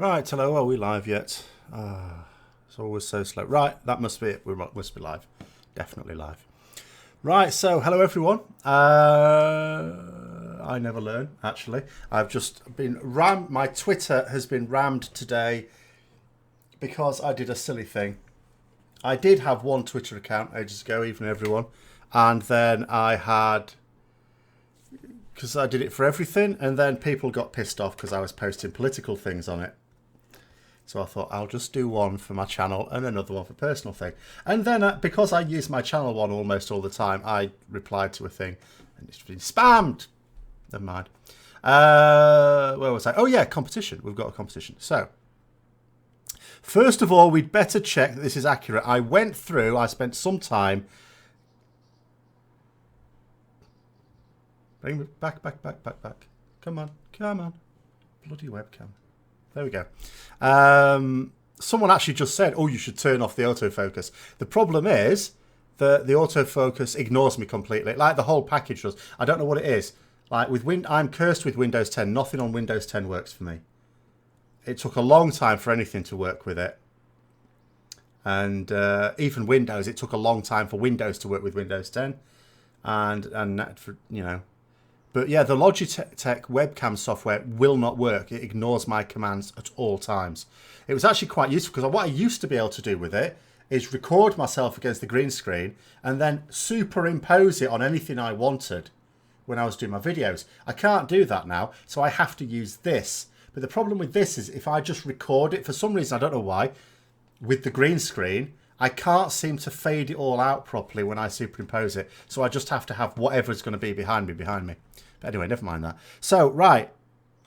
Right, hello, are we live yet? It's always so slow. Right, that must be it. We must be live. Definitely live. Right, so hello everyone. I never learn, actually. I've just been rammed. My Twitter has been rammed today because I did a silly thing. I did have one Twitter account ages ago, even everyone. And then I had... because I did it for everything, and then people got pissed off because I was posting political things on it. So I thought I'll just do one for my channel and another one for personal thing. And then because I use my channel one almost all the time, I replied to a thing and it's been spammed. Never mind. Where was I? Oh yeah, competition. We've got a competition. So first of all, we'd better check that this is accurate. I went through, I spent some time. Bring me back. Come on. Bloody webcam. There we go. Someone actually just said, oh, you should turn off the autofocus. The problem is that the autofocus ignores me completely, like the whole package does. I don't know what it is. Like with I'm cursed with Windows 10. Nothing on Windows 10 works for me. It took a long time for anything to work with it. And even Windows, it took a long time for Windows to work with Windows 10. And for, you know... But yeah, the Logitech webcam software will not work. It ignores my commands at all times. It was actually quite useful because what I used to be able to do with it is record myself against the green screen and then superimpose it on anything I wanted when I was doing my videos. I can't do that now, so I have to use this. But the problem with this is if I just record it, for some reason, I don't know why, with the green screen, I can't seem to fade it all out properly when I superimpose it. So I just have to have whatever's going to be behind me. But anyway, never mind that. So, right.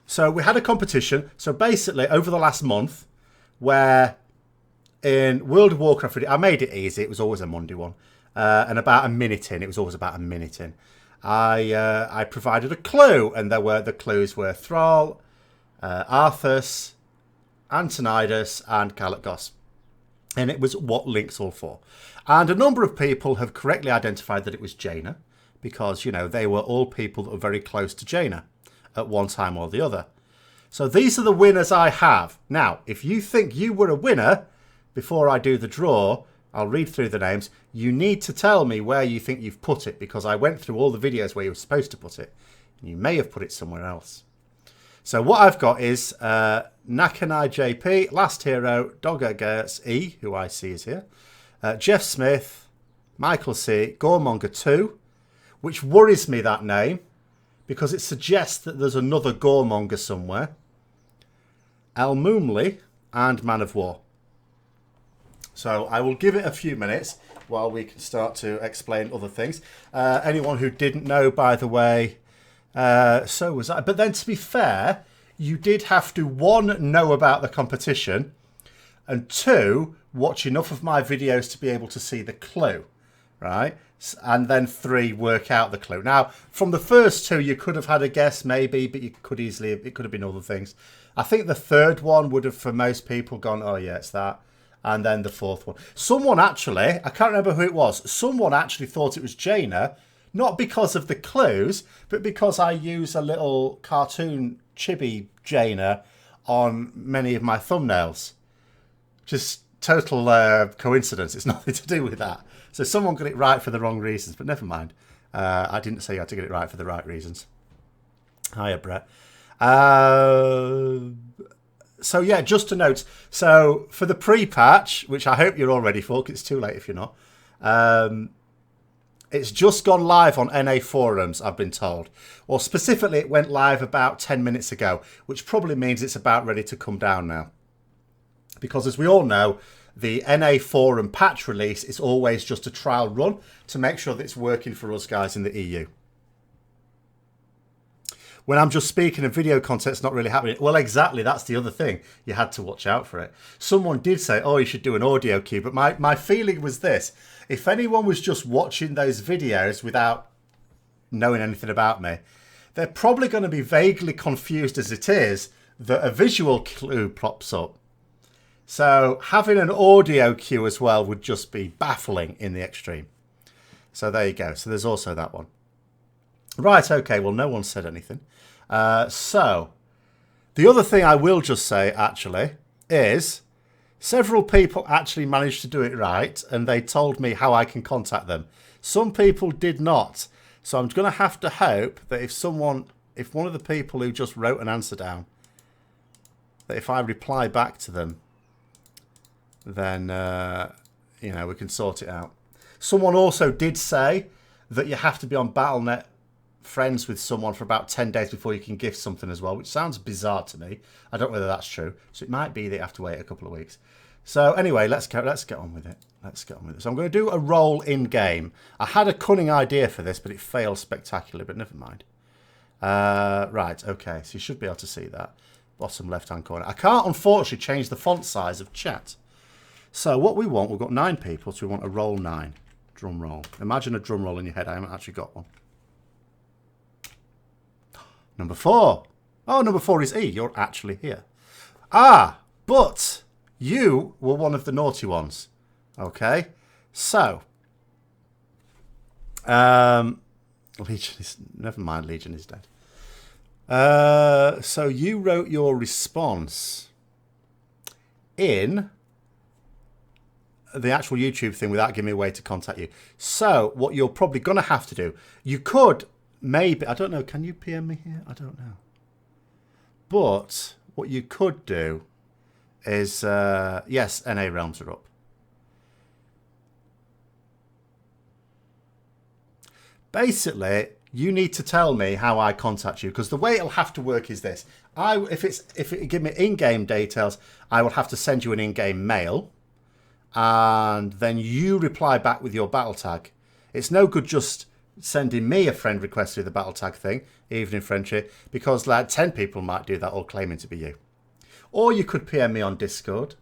So we had a competition. So basically, over the last month, where in World of Warcraft, I made it easy. It was always a Monday one. And about a minute in, it was always about a minute in. I provided a clue. And the clues were Thrall, Arthas, Antonidas, and Kalakos. And it was what link's all for. And a number of people have correctly identified that it was Jaina. Because, you know, they were all people that were very close to Jaina at one time or the other. So these are the winners I have. Now, if you think you were a winner, before I do the draw, I'll read through the names. You need to tell me where you think you've put it. Because I went through all the videos where you were supposed to put it. And you may have put it somewhere else. So what I've got is Nakanai JP, Last Hero, Dogger Gertz E, who I see is here, Jeff Smith, Michael C, Gormonger 2, which worries me, that name, because it suggests that there's another Gormonger somewhere, El Moomley, and Man of War. So I will give it a few minutes while we can start to explain other things. Anyone who didn't know, by the way, so was I. But then, to be fair, you did have to, 1, know about the competition, and 2, watch enough of my videos to be able to see the clue, right? And then 3, work out the clue. Now, from the first 2, you could have had a guess, maybe, but you could easily, it could have been other things. I think the third one would have, for most people, gone, oh yeah, it's that. And then the fourth one. Someone actually, I can't remember who it was, someone actually thought it was Jaina, not because of the clues, but because I use a little cartoon chibi Jaina on many of my thumbnails. Just total coincidence. It's nothing to do with that. So someone got it right for the wrong reasons, but never mind. I didn't say you had to get it right for the right reasons. Hiya, Brett. So yeah, just a note. So for the pre-patch, which I hope you're all ready for, because it's too late if you're not. It's just gone live on NA forums, I've been told. Or specifically, it went live about 10 minutes ago, which probably means it's about ready to come down now. Because as we all know, the NA forum patch release is always just a trial run to make sure that it's working for us guys in the EU. When I'm just speaking and video content's not really happening, well, exactly, that's the other thing. You had to watch out for it. Someone did say, oh, you should do an audio cue, but my feeling was this. If anyone was just watching those videos without knowing anything about me, they're probably going to be vaguely confused as it is that a visual clue pops up. So having an audio cue as well would just be baffling in the extreme. So there you go. So there's also that one. Right, okay, well, no one said anything. So The other thing I will just say, actually, is several people actually managed to do it right, and they told me how I can contact them. Some people did not. So I'm going to have to hope that if one of the people who just wrote an answer down, that if I reply back to them, then, you know, we can sort it out. Someone also did say that you have to be on Battle.net friends with someone for about 10 days before you can gift something as well, which sounds bizarre to me. I don't know whether that's true. So it might be that you have to wait a couple of weeks. So anyway, let's get on with it. So I'm going to do a roll in game. I had a cunning idea for this, but it failed spectacularly, but never mind. Right, okay, so you should be able to see that. Bottom left-hand corner. I can't, unfortunately, change the font size of chat. So what we want, we've got 9 people, so we want a roll 9. Drum roll. Imagine a drum roll in your head. I haven't actually got one. Number 4. Oh, number 4 is E. You're actually here. Ah, but you were one of the naughty ones. Okay. So, Legion is... Never mind, Legion is dead. So you wrote your response in the actual YouTube thing without giving me a way to contact you. So what you're probably going to have to do, you could maybe, I don't know, can you PM me here? I don't know. But what you could do is, yes, NA realms are up. Basically, you need to tell me how I contact you, because the way it'll have to work is this. If it give me in-game details, I will have to send you an in-game mail, and then you reply back with your battle tag. It's no good just sending me a friend request through the battle tag thing, even in friendship, because like 10 people might do that, all claiming to be you. Or you could PM me on Discord.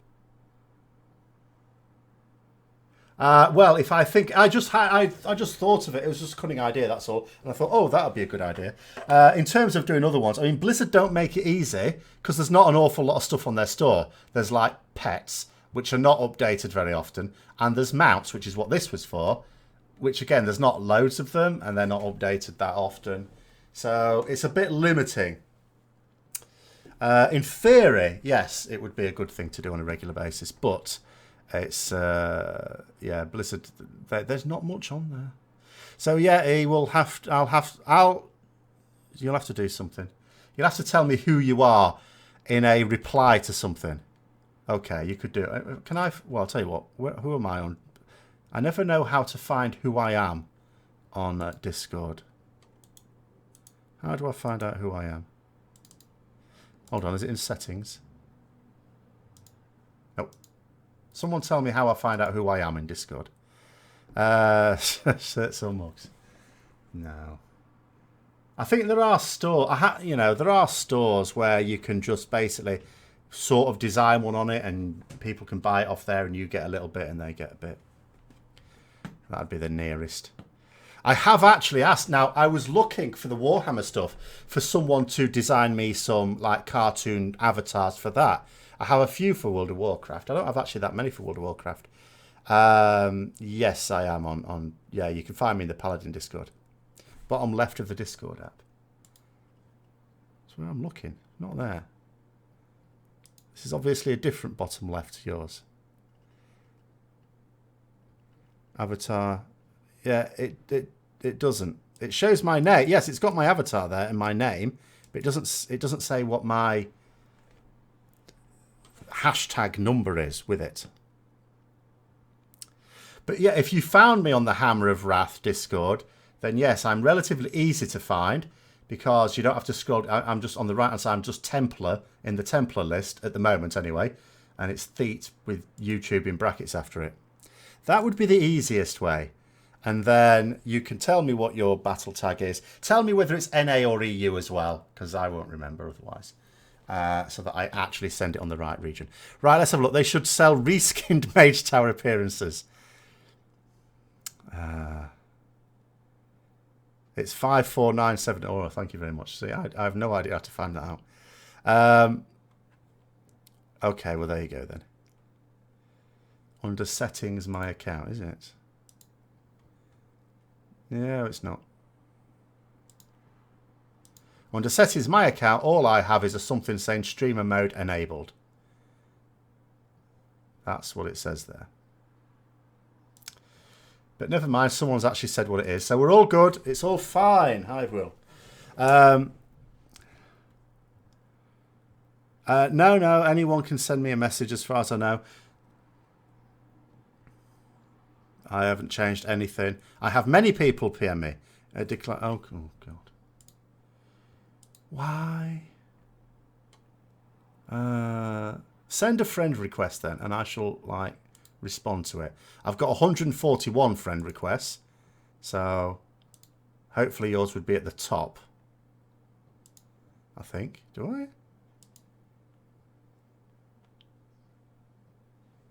Well, if I think I just thought of it. It was just a cunning idea, that's all. And I thought, oh, that would be a good idea. In terms of doing other ones, I mean, Blizzard don't make it easy because there's not an awful lot of stuff on their store. There's like pets, which are not updated very often, and there's mounts, which is what this was for, which again, there's not loads of them, and they're not updated that often. So it's a bit limiting. In theory, yes, it would be a good thing to do on a regular basis, but it's yeah, Blizzard. There's not much on there. So yeah, you'll have to do something. You'll have to tell me who you are in a reply to something. Okay, you could do it. Can I? Well, I'll tell you what. Who am I on? I never know how to find who I am on Discord. How do I find out who I am? Hold on, is it in settings? Nope. Someone tell me how I find out who I am in Discord. Shirts or mugs? No. I think there are there are stores where you can just basically sort of design one on it, and people can buy it off there, and you get a little bit, and they get a bit. That'd be the nearest. I have actually asked. Now, I was looking for the Warhammer stuff for someone to design me some like cartoon avatars for that. I have a few for World of Warcraft. I don't have actually that many for World of Warcraft. Yes, I am on. Yeah, you can find me in the Paladin Discord. Bottom left of the Discord app. That's where I'm looking. Not there. This is obviously a different bottom left to yours. Avatar. Yeah, it doesn't. It shows my name. Yes, it's got my avatar there and my name, but it doesn't say what my hashtag number is with it. But yeah, if you found me on the Hammer of Wrath Discord, then yes, I'm relatively easy to find because you don't have to scroll. I'm just on the right hand side. I'm just Templar in the Templar list at the moment anyway, and it's Thete with YouTube in brackets after it. That would be the easiest way. And then you can tell me what your battle tag is. Tell me whether it's NA or EU as well, because I won't remember otherwise. So that I actually send it on the right region. Right, let's have a look. They should sell reskinned Mage Tower appearances. It's 5497. Oh, thank you very much. See, I have no idea how to find that out. Okay, well, there you go then. Under settings, my account, is it? No, it's not. Under settings, my account, all I have is a something saying streamer mode enabled. That's what it says there. But never mind, someone's actually said what it is. So we're all good. It's all fine. Hi, Will. No, anyone can send me a message as far as I know. I haven't changed anything. I have many people PM me. Oh, God. Why? Send a friend request then, and I shall, like, respond to it. I've got 141 friend requests, so hopefully yours would be at the top. I think. Do I?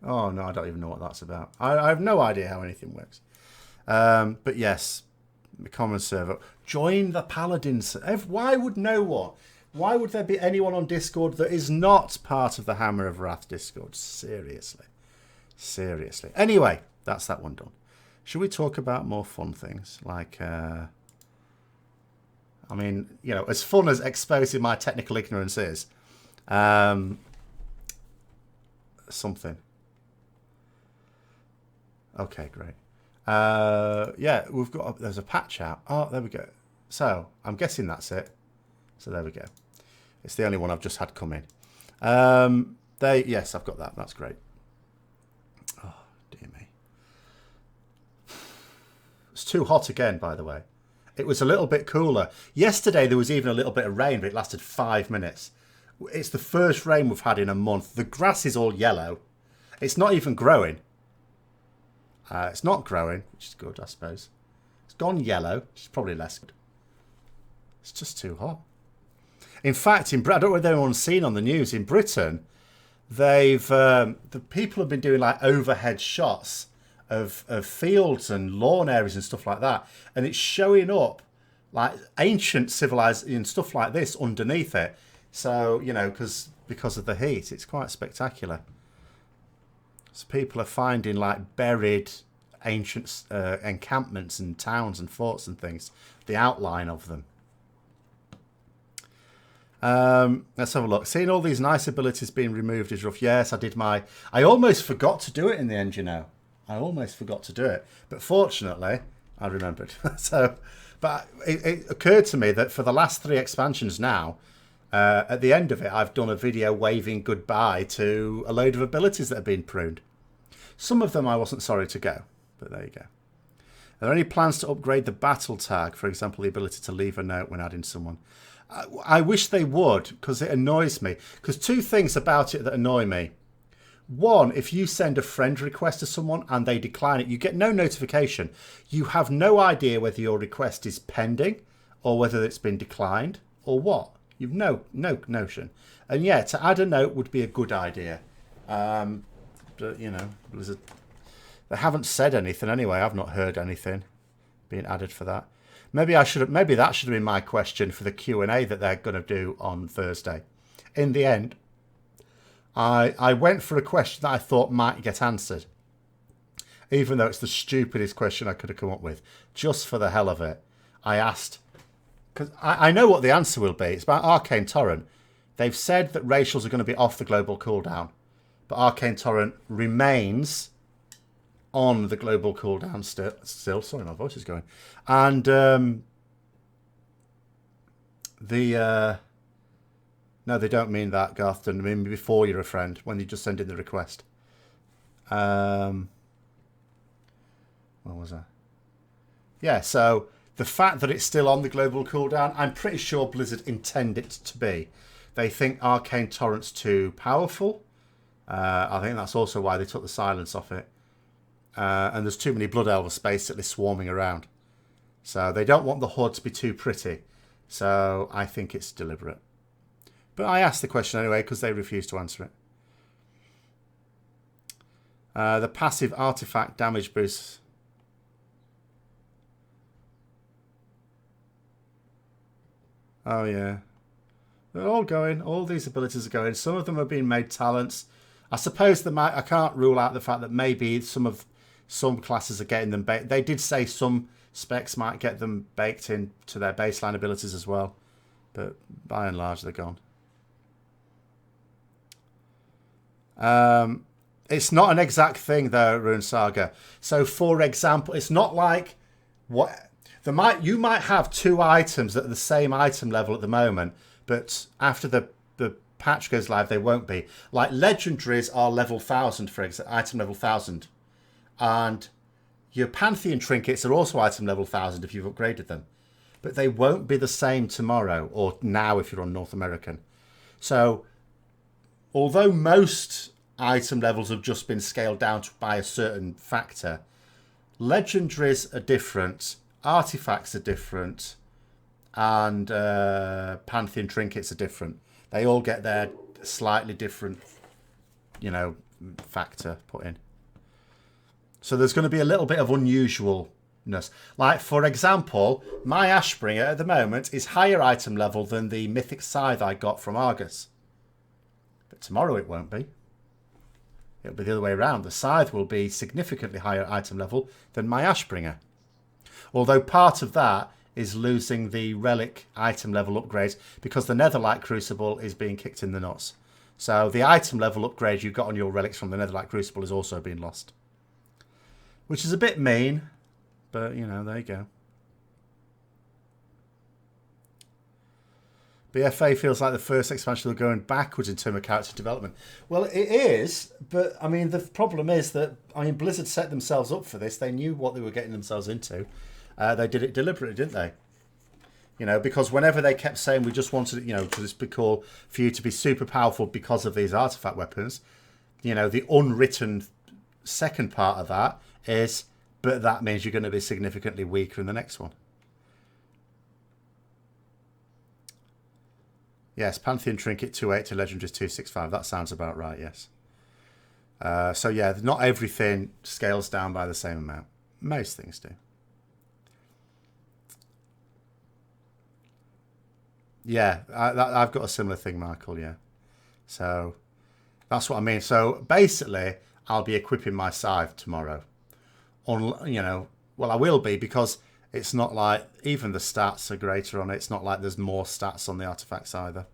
Oh, no, I don't even know what that's about. I have no idea how anything works. But yes, the common server. Join the Paladins. Why would no one? Why would there be anyone on Discord that is not part of the Hammer of Wrath Discord? Seriously. Seriously. Anyway, that's that one done. Should we talk about more fun things? Like, I mean, you know, as fun as exposing my technical ignorance is, something. Okay, great. Yeah, we've got, there's a patch out. Oh, there we go. So, I'm guessing that's it. So there we go. It's the only one I've just had come in. Yes, I've got that. That's great. Oh, dear me. It's too hot again, by the way. It was a little bit cooler. Yesterday, there was even a little bit of rain, but it lasted 5 minutes. It's the first rain we've had in a month. The grass is all yellow. It's not even growing. It's not growing, which is good, I suppose. It's gone yellow, which is probably less good. It's just too hot. In fact, I don't know whether anyone's seen on the news, in Britain, they've the people have been doing like overhead shots of fields and lawn areas and stuff like that, and it's showing up like ancient civilization and stuff like this underneath it. So, you know, because of the heat, it's quite spectacular. So people are finding like buried ancient encampments and towns and forts and things, the outline of them. Let's have a look. Seeing all these nice abilities being removed is rough. Yes, I almost forgot to do it in the end, you know. I almost forgot to do it. But fortunately, I remembered. But it occurred to me that for the last 3 expansions now, at the end of it, I've done a video waving goodbye to a load of abilities that have been pruned. Some of them I wasn't sorry to go, but there you go. Are there any plans to upgrade the battle tag? For example, the ability to leave a note when adding someone. I wish they would, because it annoys me. Because 2 things about it that annoy me. One, if you send a friend request to someone and they decline it, you get no notification. You have no idea whether your request is pending or whether it's been declined or what. You've no notion. And yeah, to add a note would be a good idea. But, you know, they haven't said anything anyway. I've not heard anything being added for that. Maybe that should have been my question for the Q&A that they're going to do on Thursday. In the end, I went for a question that I thought might get answered, even though it's the stupidest question I could have come up with. Just for the hell of it, I asked, because I know what the answer will be. It's about Arcane Torrent. They've said that racials are going to be off the global cooldown, but Arcane Torrent remains on the global cooldown still. Sorry, my voice is going. And no, they don't mean that, Garthton. I mean before you're a friend, when you just send in the request. What was that? Yeah, so the fact that it's still on the global cooldown, I'm pretty sure Blizzard intend it to be. They think Arcane Torrent's too powerful. I think that's also why they took the silence off it. And there's too many Blood Elves basically swarming around. So they don't want the HUD to be too pretty. So I think it's deliberate. But I asked the question anyway because they refused to answer it. The passive artifact damage boost. Oh yeah. They're all going. All these abilities are going. Some of them are being made talents. I suppose I can't rule out the fact that maybe some classes are getting them baked. They did say some specs might get them baked into their baseline abilities as well. But by and large, they're gone. It's not an exact thing though, Rune Saga. So for example, it's not like what you might have 2 items that are the same item level at the moment, but after the patch goes live, they won't be. Like legendaries are level 1000 for example, item level 1000, and your Pantheon trinkets are also item level 1000 if you've upgraded them, but they won't be the same tomorrow or now if you're on North American. So although most item levels have just been scaled down by a certain factor, legendaries are different, artifacts are different, and Pantheon trinkets are different. They all get their slightly different, factor put in. So there's going to be a little bit of unusualness. Like, for example, my Ashbringer at the moment is higher item level than the Mythic Scythe I got from Argus. But tomorrow it won't be. It'll be the other way around. The Scythe will be significantly higher item level than my Ashbringer. Although part of that is losing the relic item level upgrades because the Netherlight Crucible is being kicked in the nuts. So the item level upgrade you got on your relics from the Netherlight Crucible is also being lost. Which is a bit mean, but, there you go. BFA feels like the first expansion are going backwards in terms of character development. Well, it is, but, the problem is that, Blizzard set themselves up for this. They knew what they were getting themselves into. They did it deliberately, didn't they? Because whenever they kept saying we just wanted it, to just be cool for you to be super powerful because of these artifact weapons, the unwritten second part of that is, but that means you're going to be significantly weaker in the next one. Yes, Pantheon Trinket 280 to Legendaries 265. That sounds about right, yes. So yeah, not everything scales down by the same amount. Most things do. Yeah, I've got a similar thing, Michael, yeah. So that's what I mean. So basically, I'll be equipping my Scythe tomorrow. Well, I will be because it's not like even the stats are greater on it. It's not like there's more stats on the artifacts either.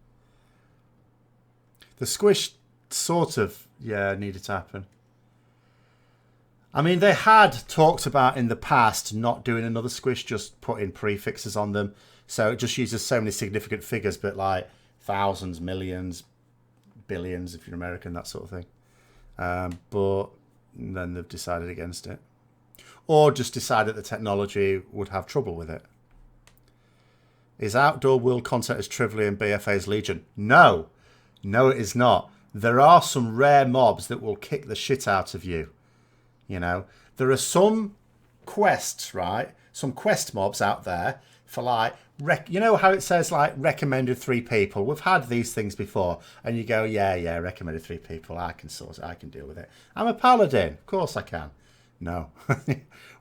The squish sort of, needed to happen. They had talked about in the past not doing another squish, just putting prefixes on them. So it just uses so many significant figures, but like thousands, millions, billions, if you're American, that sort of thing. But then they've decided against it. Or just decided the technology would have trouble with it. Is outdoor world content as trivial in BFA's Legion? No. No, it is not. There are some rare mobs that will kick the shit out of you. There are some quests, right? Some quest mobs out there for like, how it says like recommended 3 people. We've had these things before, and you go, yeah, recommended 3 people. I can sort it. I can deal with it. I'm a paladin. Of course I can. No.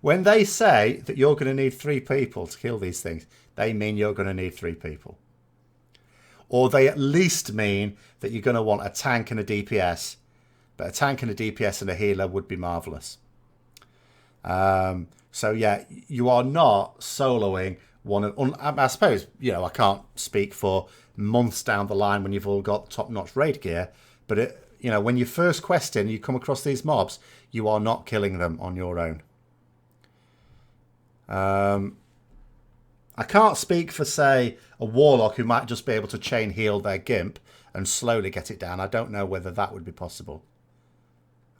When they say that you're going to need 3 people to kill these things, they mean you're going to need 3 people. Or they at least mean that you're going to want a tank and a DPS. But a tank and a DPS and a healer would be marvellous. So yeah, you are not soloing one of... I suppose, I can't speak for months down the line when you've all got top-notch raid gear. But, when you first quest in, you come across these mobs, you are not killing them on your own. I can't speak for, say, a warlock who might just be able to chain heal their gimp and slowly get it down. I don't know whether that would be possible.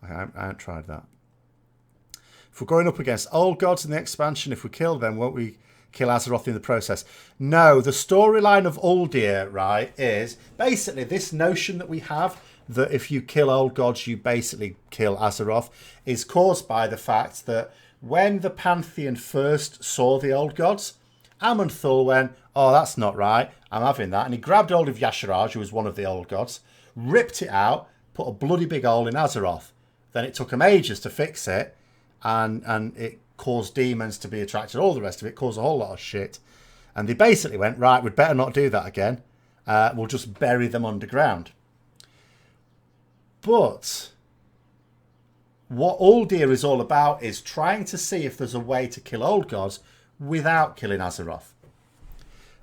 I haven't tried that. If we're going up against old gods in the expansion, if we kill them, won't we kill Azeroth in the process? No, the storyline of Uldir, right, is basically this notion that we have that if you kill old gods, you basically kill Azeroth, is caused by the fact that when the Pantheon first saw the old gods, Amonthul went, oh, that's not right, I'm having that. And he grabbed hold of Yasharaj, who was one of the old gods, ripped it out, put a bloody big hole in Azeroth. Then it took him ages to fix it, and it caused demons to be attracted. All the rest of it caused a whole lot of shit. And they basically went, right, we'd better not do that again. We'll just bury them underground. But what Uldir is all about is trying to see if there's a way to kill old gods without killing Azeroth.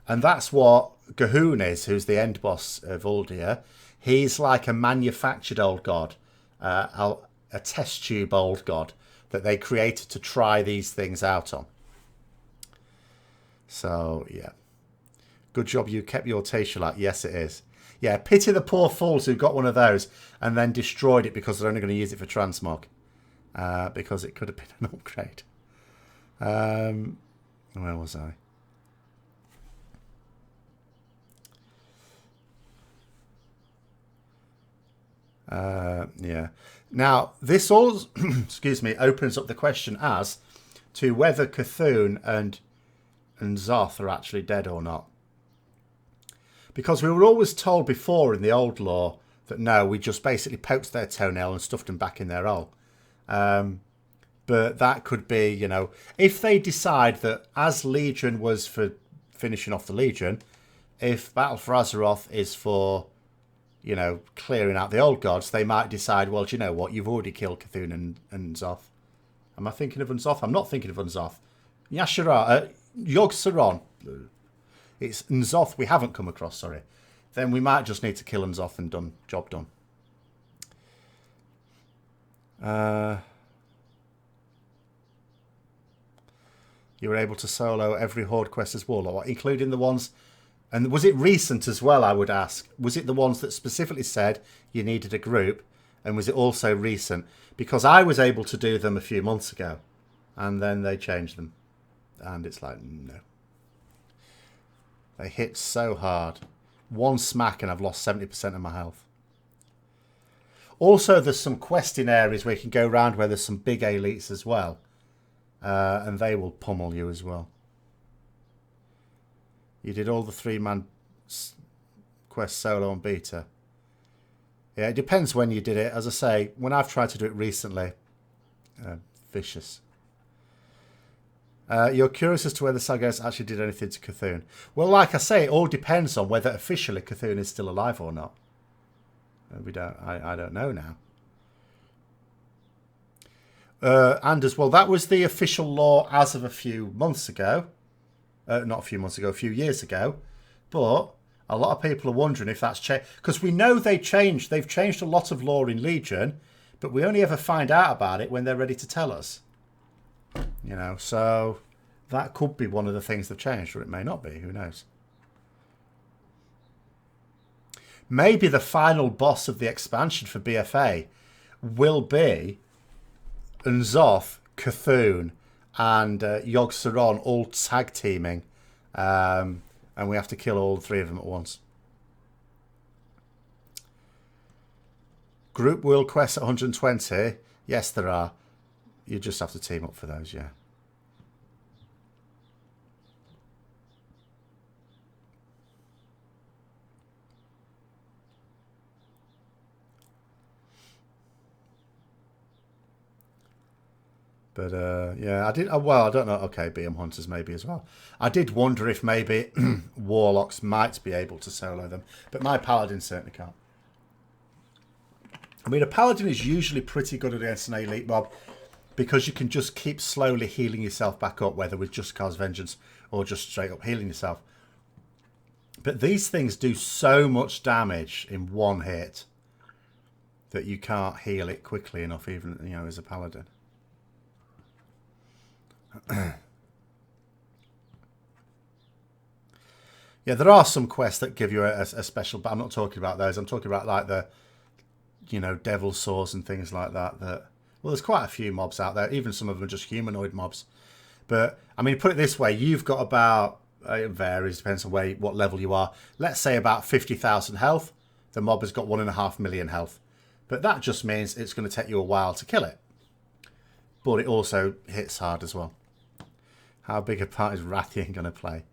And that's what Gahoon is, who's the end boss of Uldir. He's like a manufactured old god, a test tube old god that they created to try these things out on. So, yeah. Good job you kept your Tayshalat. Yes, it is. Yeah, pity the poor fools who got one of those and then destroyed it because they're only going to use it for transmog. Because it could have been an upgrade. Where was I? Yeah. Now, this all, excuse me, opens up the question as to whether Cthulhu and Zoth are actually dead or not. Because we were always told before in the old lore that no, we just basically poked their toenail and stuffed them back in their hole. But that could be, you know, if they decide that as Legion was for finishing off the Legion, if Battle for Azeroth is for, you know, clearing out the old gods, they might decide, well, do you know what? You've already killed Cthulhu and Zoth. Am I thinking of Unzoth? I'm not thinking of Unzoth. Yogg-Saron. It's Unzoth we haven't come across, sorry. Then we might just need to kill Unzoth and job done. You were able to solo every Horde quest as Warlock, including the ones... And was it recent as well, I would ask? Was it the ones that specifically said you needed a group? And was it also recent? Because I was able to do them a few months ago. And then they changed them. And it's like, no. They hit so hard. One smack and I've lost 70% of my health. Also, there's some questing areas where you can go around where there's some big elites as well. And they will pummel you as well. You did all the 3-man quest solo on beta. Yeah, it depends when you did it. As I say, when I've tried to do it recently, vicious. You're curious as to whether Sargeras actually did anything to Cthulhu. Well, like I say, it all depends on whether officially Cthulhu is still alive or not. I don't know now. And as well, that was the official law as of a few months ago. Not a few months ago, a few years ago. But a lot of people are wondering if that's changed. Because we know they've changed a lot of law in Legion, but we only ever find out about it when they're ready to tell us. You know, so that could be one of the things they've changed, or it may not be. Who knows? Maybe the final boss of the expansion for BFA will be Unzoth, Cthulhu, and Yogg-Saron all tag teaming, and we have to kill all 3 of them at once. Group world quests at 120. Yes, there are. You just have to team up for those, yeah. But, yeah, I did... well, I don't know. Okay, BM Hunters maybe as well. I did wonder if maybe Warlocks might be able to solo them. But my Paladin certainly can't. I mean, a Paladin is usually pretty good against an elite mob because you can just keep slowly healing yourself back up, whether with Just Cause Vengeance or just straight up healing yourself. But these things do so much damage in one hit that you can't heal it quickly enough, even, you know, as a Paladin. Yeah, there are some quests that give you a special, but I'm not talking about those. I'm talking about like the, you know, devil saws and things like that. Well, there's quite a few mobs out there. Even some of them are just humanoid mobs. But I mean, put it this way: you've got about, it varies, depends on what level you are. Let's say about 50,000 health. The mob has got 1.5 million health, but that just means it's going to take you a while to kill it. But it also hits hard as well. How big a part is Wrathion going to play?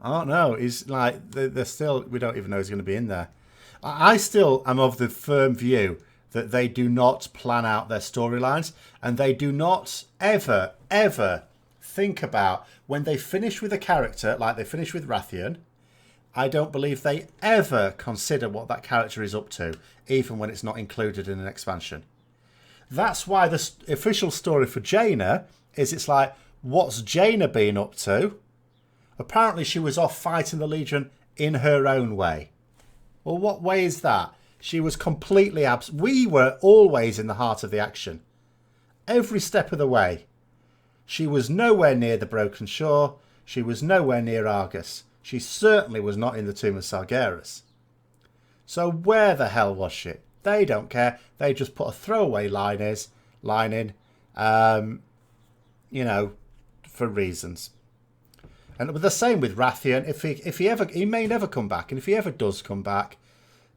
I don't know. He's like, they're still, we don't even know he's going to be in there. I still am of the firm view that they do not plan out their storylines, and they do not ever, ever think about when they finish with a character, like they finish with Wrathion. I don't believe they ever consider what that character is up to, even when it's not included in an expansion. That's why the official story for Jaina is it's like, what's Jaina been up to? Apparently she was off fighting the Legion in her own way. Well, what way is that? She was completely absent. We were always in the heart of the action. Every step of the way. She was nowhere near the Broken Shore. She was nowhere near Argus. She certainly was not in the Tomb of Sargeras. So where the hell was she? They don't care. They just put a throwaway line in, you know, for reasons. And the same with Wrathion. He may never come back, and if he ever does come back,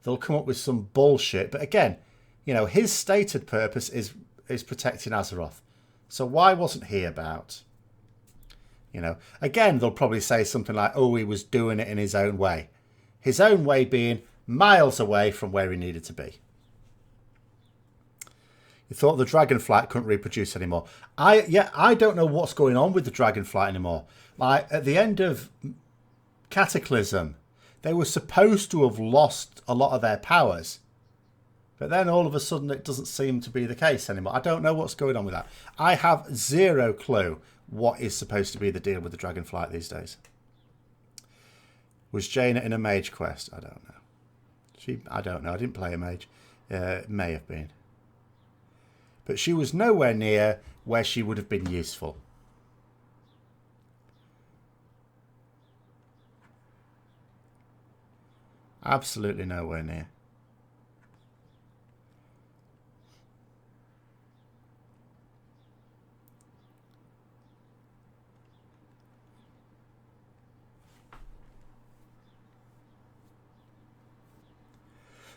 they'll come up with some bullshit. But again, you know, his stated purpose is protecting Azeroth. So why wasn't he about? You know, again, they'll probably say something like, oh, he was doing it in his own way. His own way being miles away from where he needed to be. You thought the Dragonflight couldn't reproduce anymore. I don't know what's going on with the Dragonflight anymore. Like, at the end of Cataclysm, they were supposed to have lost a lot of their powers. But then all of a sudden it doesn't seem to be the case anymore. I don't know what's going on with that. I have zero clue what is supposed to be the deal with the Dragonflight these days. Was Jaina in a mage quest? I don't know. I don't know. I didn't play a mage. It may have been. But she was nowhere near where she would have been useful. Absolutely nowhere near.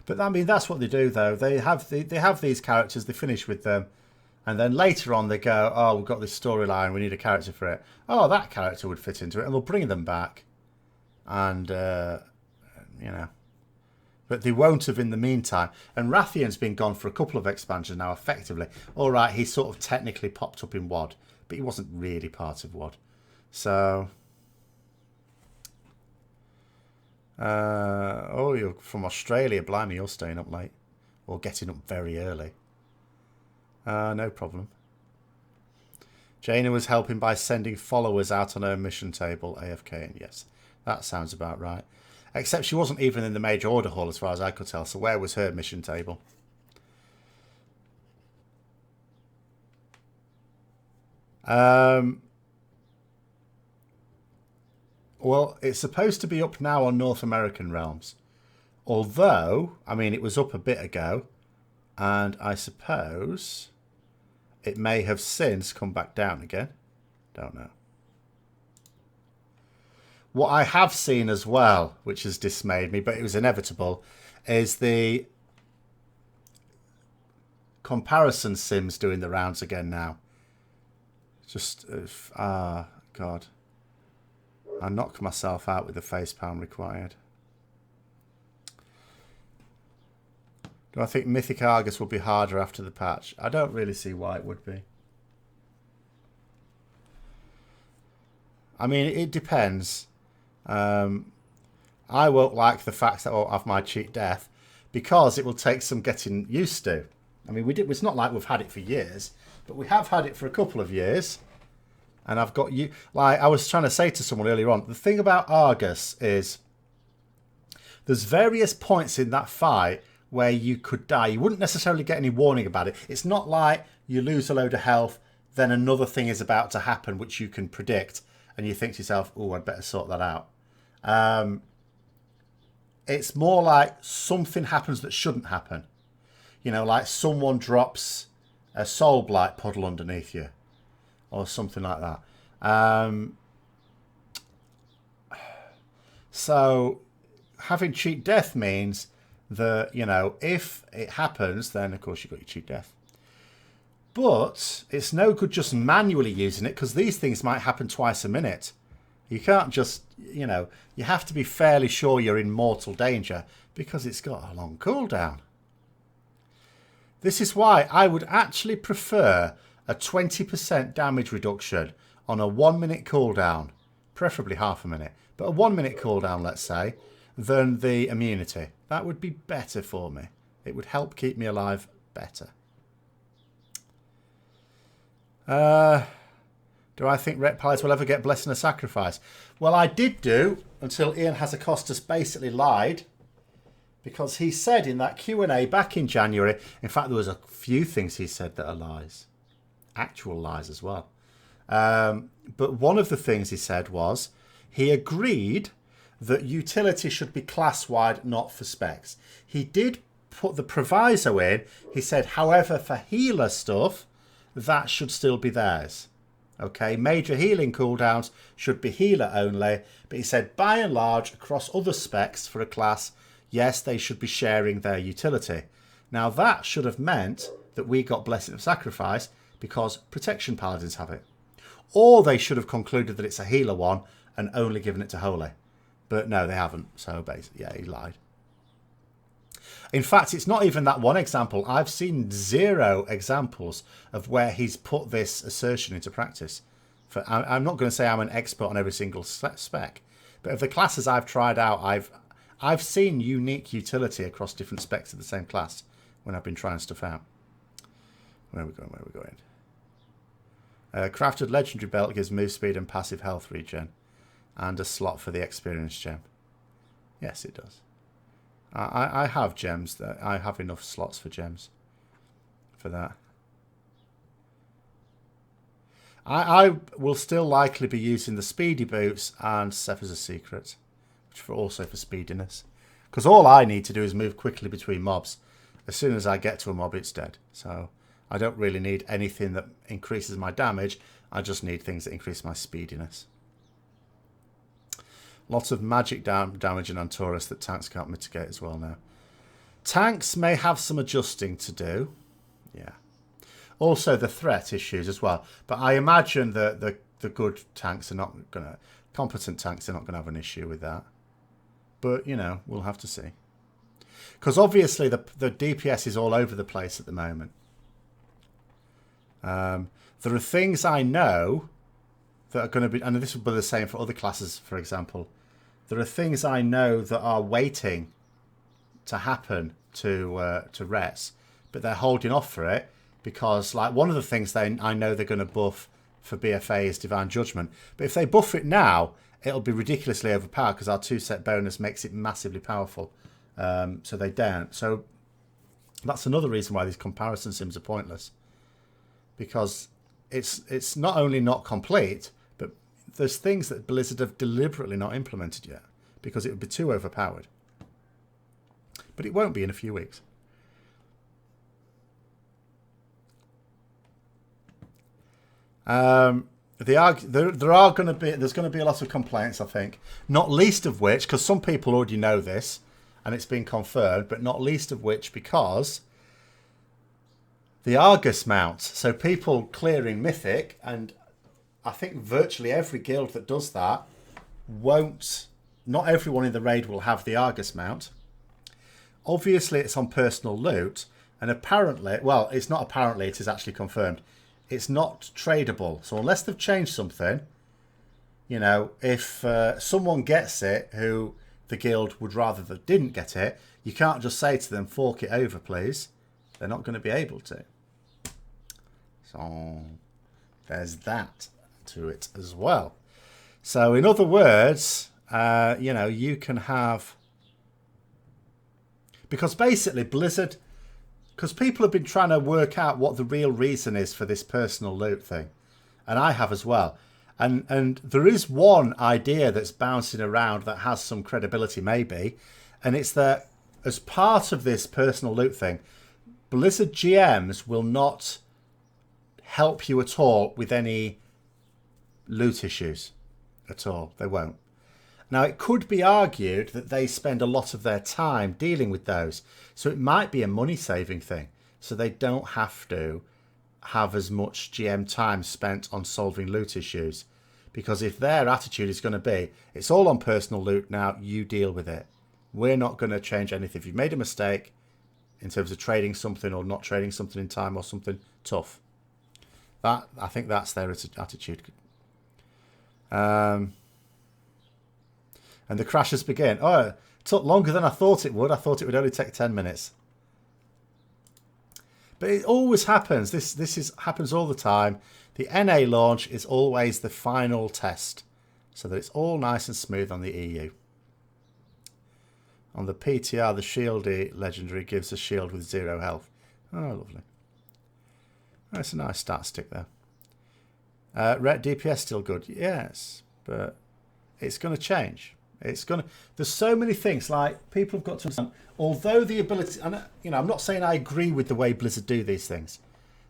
But I mean, that's what they do, though. They have these characters. They finish with them, and then later on they go, "Oh, we've got this storyline. We need a character for it. Oh, that character would fit into it," and they'll bring them back. And you know, but they won't have in the meantime. And Wrathion's been gone for a couple of expansions now, effectively. All right, he sort of technically popped up in WoD, but he wasn't really part of WoD. So. Oh, you're from Australia. Blimey, you're staying up late. Or getting up very early. No problem. Jaina was helping by sending followers out on her mission table. AFK, and yes, that sounds about right. Except she wasn't even in the Major Order Hall as far as I could tell. So where was her mission table? Well, it's supposed to be up now on North American realms. Although, I mean, it was up a bit ago. And I suppose it may have since come back down again. Don't know. What I have seen as well, which has dismayed me, but it was inevitable, is the comparison sims doing the rounds again now. Just, God. I knocked myself out with the facepalm required. Do I think Mythic Argus will be harder after the patch? I don't really see why it would be. I mean, it depends. I won't like the fact that I won't have my cheat death because it will take some getting used to. I mean, it's not like we've had it for years, but we have had it for a couple of years. And I've got you, like I was trying to say to someone earlier on, the thing about Argus is there's various points in that fight where you could die. You wouldn't necessarily get any warning about it. It's not like you lose a load of health, then another thing is about to happen which you can predict, and you think to yourself, oh, I'd better sort that out. It's more like something happens that shouldn't happen. You know, like someone drops a soul blight puddle underneath you. Or something like that. So having cheat death means that, you know, if it happens, then of course you've got your cheat death. But it's no good just manually using it because these things might happen twice a minute. You can't just, you know, you have to be fairly sure you're in mortal danger because it's got a long cooldown. This is why I would actually prefer a 20% damage reduction on a 1 minute cooldown, preferably half a minute, but a 1 minute cooldown, let's say, than the immunity. That would be better for me. It would help keep me alive better. Do I think reptiles will ever get blessing of sacrifice? Well, I did do, until Ian Hazakostas basically lied. Because he said in that Q&A back in January, in fact, there was a few things he said that are lies. Actual lies as well. But one of the things he said was, he agreed that utility should be class-wide, not for specs. He did put the proviso in. He said, however, for healer stuff, that should still be theirs. Okay, major healing cooldowns should be healer only. But he said, by and large, across other specs for a class, yes, they should be sharing their utility. Now, that should have meant that we got Blessing of Sacrifice because Protection Paladins have it. Or they should have concluded that it's a healer one and only given it to Holy. But no, they haven't. So, basically, yeah, he lied. In fact, it's not even that one example. I've seen 0 examples of where he's put this assertion into practice. I'm not going to say I'm an expert on every single spec, but of the classes I've tried out, I've seen unique utility across different specs of the same class when I've been trying stuff out. Where are we going? Where are we going? Crafted Legendary Belt gives move speed and passive health regen. And a slot for the experience gem. Yes, it does. I have gems. I have enough slots for gems for that. I will still likely be using the speedy boots and Zephyrs of Secret, which are also for speediness. Because all I need to do is move quickly between mobs. As soon as I get to a mob, it's dead. So I don't really need anything that increases my damage. I just need things that increase my speediness. Lots of magic damage in Antorus that tanks can't mitigate as well now. Tanks may have some adjusting to do. Yeah. Also the threat issues as well. But I imagine that the good tanks are not going to... Competent tanks are not going to have an issue with that. But, you know, we'll have to see. Because obviously the DPS is all over the place at the moment. There are things I know that are going to be... And this will be the same for other classes, for example. There are things I know that are waiting to happen to Rets, but they're holding off for it because, like, one of the things I know they're going to buff for BFA is Divine Judgment. But if they buff it now, it'll be ridiculously overpowered because our 2-set bonus makes it massively powerful. So they don't. So that's another reason why these comparison sims are pointless, because it's not only not complete, but there's things that Blizzard have deliberately not implemented yet because it would be too overpowered. But it won't be in a few weeks. There's going to be a lot of complaints, I think. Not least of which, because some people already know this, and it's been confirmed, but not least of which because the Argus mount. So people clearing Mythic, and I think virtually every guild that does that won't... Not everyone in the raid will have the Argus mount. Obviously, it's on personal loot, and apparently... Well, it's not apparently, it is actually confirmed. It's not tradable. So unless they've changed something, you know, if someone gets it who the guild would rather that didn't get it, you can't just say to them, fork it over, please. They're not going to be able to. So there's that to it as well. So in other words, you know, you can have... Because basically Blizzard... Because people have been trying to work out what the real reason is for this personal loot thing. And I have as well. And there is one idea that's bouncing around that has some credibility maybe. And it's that as part of this personal loot thing, Blizzard GMs will not help you at all with any loot issues. At all. They won't. Now, it could be argued that they spend a lot of their time dealing with those. So it might be a money-saving thing. So they don't have to have as much GM time spent on solving loot issues. Because if their attitude is going to be, it's all on personal loot now, you deal with it. We're not going to change anything. If you've made a mistake in terms of trading something or not trading something in time or something, tough. I think that's their attitude. And the crashes begin. Oh, it took longer than I thought it would. I thought it would only take 10 minutes. But it always happens. Happens all the time. The NA launch is always the final test, so that it's all nice and smooth on the EU. On the PTR, the Shieldy legendary gives a shield with 0 health. Oh, lovely. That's a nice stat stick there. Ret DPS still good, yes, but it's going to change. There's so many things, like, people have got to understand, although the ability, and I'm not saying I agree with the way Blizzard do these things.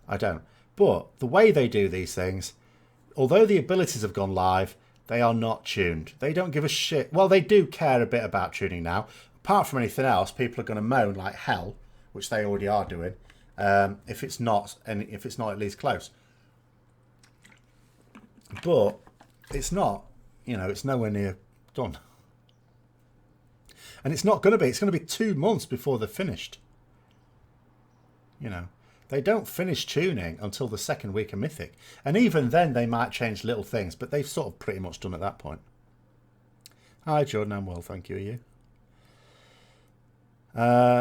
I don't. But the way they do these things, although the abilities have gone live, they are not tuned. They don't give a shit. Well, they do care a bit about tuning now. Apart from anything else, people are going to moan like hell, which they already are doing, if it's not at least close. But it's not, it's nowhere near done. And it's not going to be. It's going to be 2 months before they're finished. They don't finish tuning until the second week of Mythic. And even then, they might change little things, but they've sort of pretty much done at that point. Hi, Jordan. I'm well, thank you. Are you?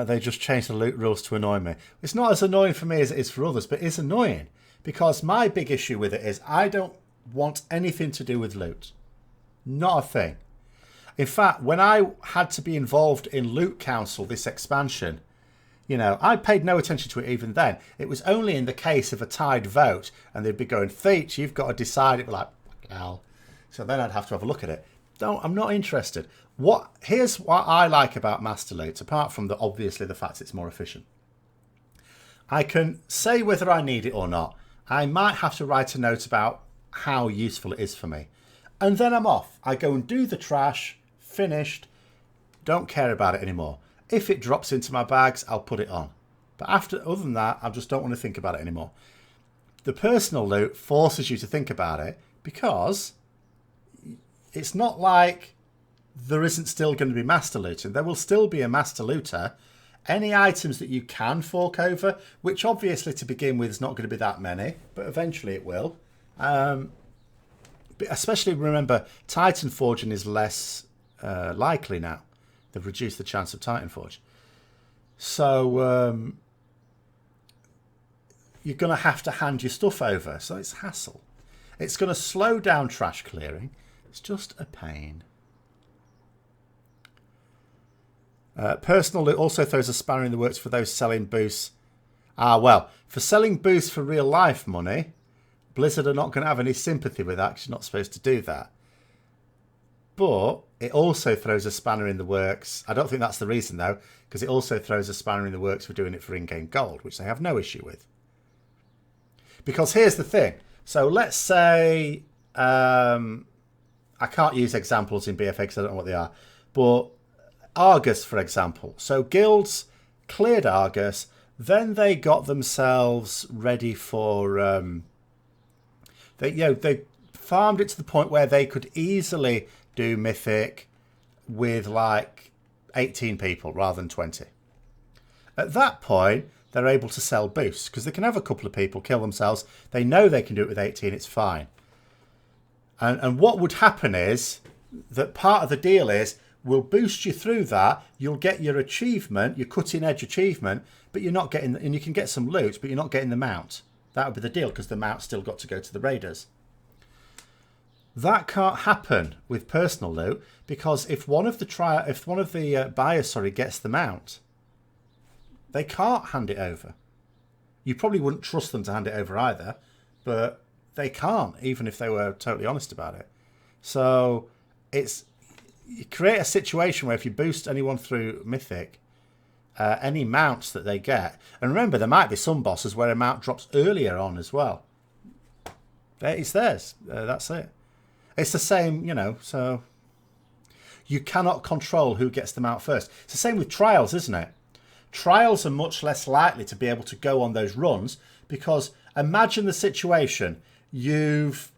They just changed the loot rules to annoy me. It's not as annoying for me as it is for others, but it's annoying. Because my big issue with it is I don't want anything to do with loot. Not a thing. In fact, when I had to be involved in Loot Council, this expansion, I paid no attention to it even then. It was only in the case of a tied vote, and they'd be going, Thete, you've got to decide. It'd be like, hell. So then I'd have to have a look at it. I'm not interested. Here's what I like about Master Loot, apart from obviously the fact it's more efficient. I can say whether I need it or not. I might have to write a note about how useful it is for me. And then I'm off. I go and do the trash, finished, don't care about it anymore. If it drops into my bags, I'll put it on. But other than that, I just don't want to think about it anymore. The personal loot forces you to think about it because it's not like there isn't still going to be master looting. There will still be a master looter. Any items that you can fork over, which obviously to begin with is not going to be that many, but eventually it will. But especially remember, Titan forging is less likely now. They've reduced the chance of Titan forge. So you're going to have to hand your stuff over. So it's hassle. It's going to slow down trash clearing. It's just a pain. Personal loot also throws a spanner in the works for those selling boosts. Well, for selling boosts for real life money, Blizzard are not going to have any sympathy with that because you're not supposed to do that. But it also throws a spanner in the works. I don't think that's the reason, though, because it also throws a spanner in the works for doing it for in-game gold, which they have no issue with. Because here's the thing. So let's say... I can't use examples in BFA because I don't know what they are. But Argus, for example. So guilds cleared Argus. Then they got themselves ready for... They farmed it to the point where they could easily do Mythic with like 18 people rather than 20. At that point, they're able to sell boosts because they can have a couple of people kill themselves. They know they can do it with 18. It's fine. And what would happen is that part of the deal is we'll boost you through that. You'll get your achievement, your cutting edge achievement, but you're not getting, and you can get some loot, but you're not getting the mount. That would be the deal because the mount still got to go to the raiders. That can't happen with personal loot because if one of the buyers gets the mount, they can't hand it over. You probably wouldn't trust them to hand it over either, but they can't, even if they were totally honest about it. So you create a situation where if you boost anyone through Mythic, any mounts that they get, and remember there might be some bosses where a mount drops earlier on as well. It's theirs. That's it. It's the same, so you cannot control who gets them out first. It's the same with trials, isn't it? Trials are much less likely to be able to go on those runs because imagine the situation. You've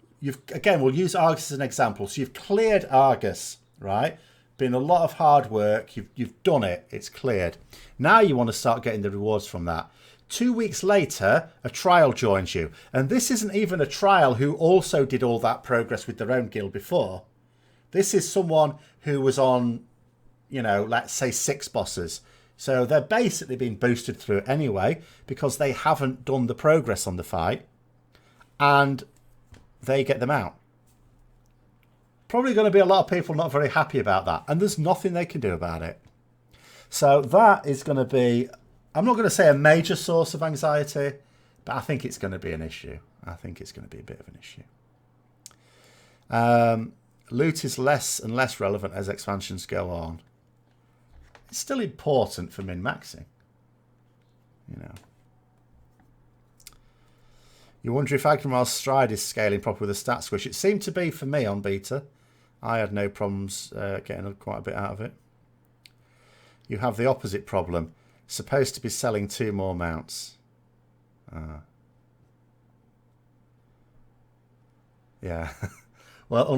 again, we'll use Argus as an example. So you've cleared Argus, right? Been a lot of hard work. You've done it. It's cleared. Now you want to start getting the rewards from that. 2 weeks later, a trial joins you. And this isn't even a trial who also did all that progress with their own guild before. This is someone who was on, let's say 6 bosses. So they're basically being boosted through it anyway because they haven't done the progress on the fight, and they get them out. Probably going to be a lot of people not very happy about that, and there's nothing they can do about it. So that is going to be, I'm not going to say a major source of anxiety, but I think it's going to be an issue. I think it's going to be a bit of an issue. Loot is less and less relevant as expansions go on. It's still important for min-maxing. You know. You wonder if Agmar's Stride is scaling properly with the stat squish. It seemed to be for me on beta. I had no problems getting quite a bit out of it. You have the opposite problem. Supposed to be selling 2 more mounts. Yeah. Well,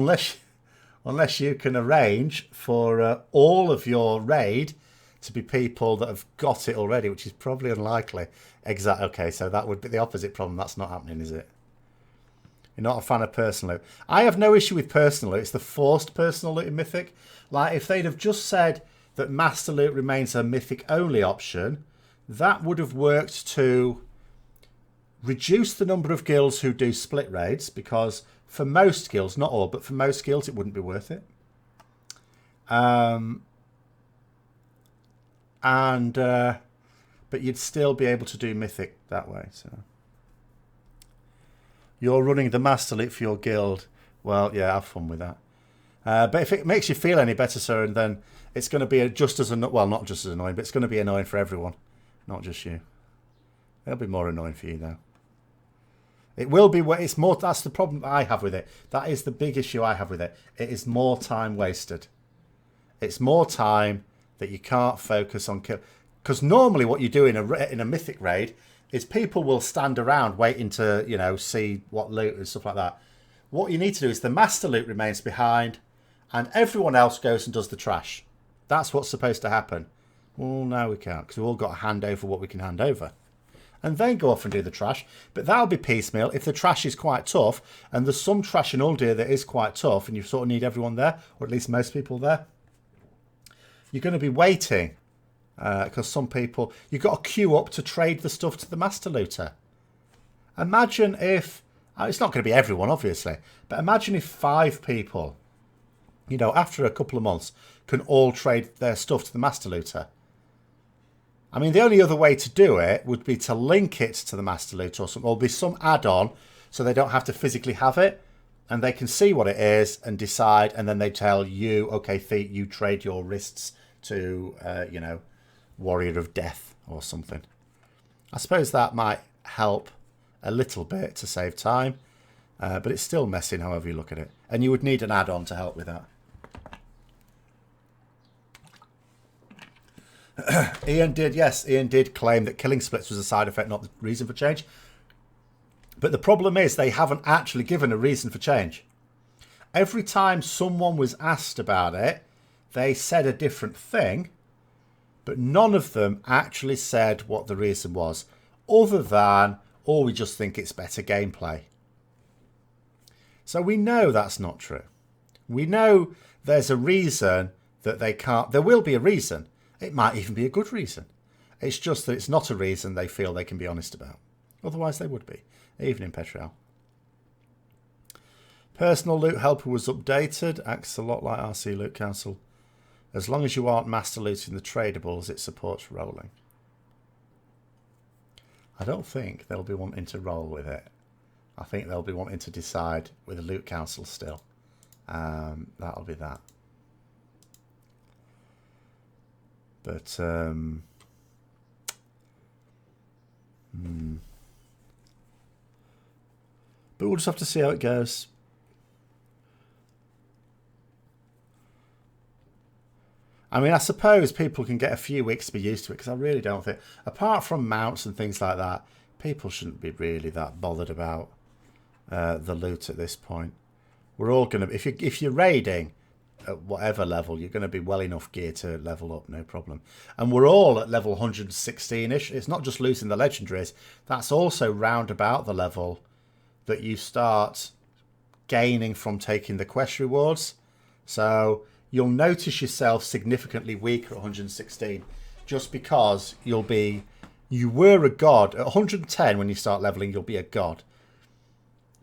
unless you can arrange for all of your raid to be people that have got it already, which is probably unlikely. Exactly. Okay, so that would be the opposite problem. That's not happening, is it? You're not a fan of personal loot. I have no issue with personal loot. It's the forced personal loot in Mythic. Like, if they'd have just said that master loot remains a Mythic only option, that would have worked to reduce the number of guilds who do split raids, because for most guilds, not all, but for most guilds, it wouldn't be worth it. But you'd still be able to do Mythic that way. So you're running the master loot for your guild. Well, yeah, have fun with that. But if it makes you feel any better, sir, then it's going to be just as annoying. Well, not just as annoying, but it's going to be annoying for everyone, not just you. It'll be more annoying for you, though. It will be. It's more. That's the problem I have with it. That is the big issue I have with it. It is more time wasted. It's more time that you can't focus on kill. Because normally, what you do in a Mythic raid is people will stand around waiting to, you know, see what loot and stuff like that. What you need to do is the master loot remains behind, and everyone else goes and does the trash. That's what's supposed to happen. Well, no, we can't, because we've all got to hand over what we can hand over. And then go off and do the trash. But that'll be piecemeal if the trash is quite tough, and there's some trash in Uldir that is quite tough, and you sort of need everyone there, or at least most people there. You're going to be waiting, because some people, you've got to queue up to trade the stuff to the master looter. Imagine if, it's not going to be everyone, obviously, but imagine if 5 people, you know, after a couple of months, can all trade their stuff to the master looter. I mean, the only other way to do it would be to link it to the master loot or something, or be some add-on so they don't have to physically have it, and they can see what it is and decide, and then they tell you, okay, Thete, you trade your wrists to, you know, Warrior of Death or something. I suppose that might help a little bit to save time, but it's still messing however you look at it. And you would need an add-on to help with that. Ian did claim that killing splits was a side effect, not the reason for change. But the problem is they haven't actually given a reason for change. Every time someone was asked about it, they said a different thing, but none of them actually said what the reason was, other than, oh, we just think it's better gameplay. So we know that's not true. We know there's a reason that they can't. There will be a reason. It might even be a good reason. It's just that it's not a reason they feel they can be honest about. Otherwise they would be, even in Petrel. Personal loot helper was updated. Acts a lot like RC Loot Council. As long as you aren't master looting the tradables, it supports rolling. I don't think they'll be wanting to roll with it. I think they'll be wanting to decide with the Loot Council still. That'll be that. But but we'll just have to see how it goes. I mean, I suppose people can get a few weeks to be used to it, because I really don't think, apart from mounts and things like that, people shouldn't be really that bothered about the loot at this point. We're all going to, if you're raiding at whatever level, you're going to be well enough gear to level up, no problem. And we're all at level 116-ish. It's not just losing the legendaries. That's also round about the level that you start gaining from taking the quest rewards. So you'll notice yourself significantly weaker at 116. just because you were a god. At 110, when you start leveling, you'll be a god.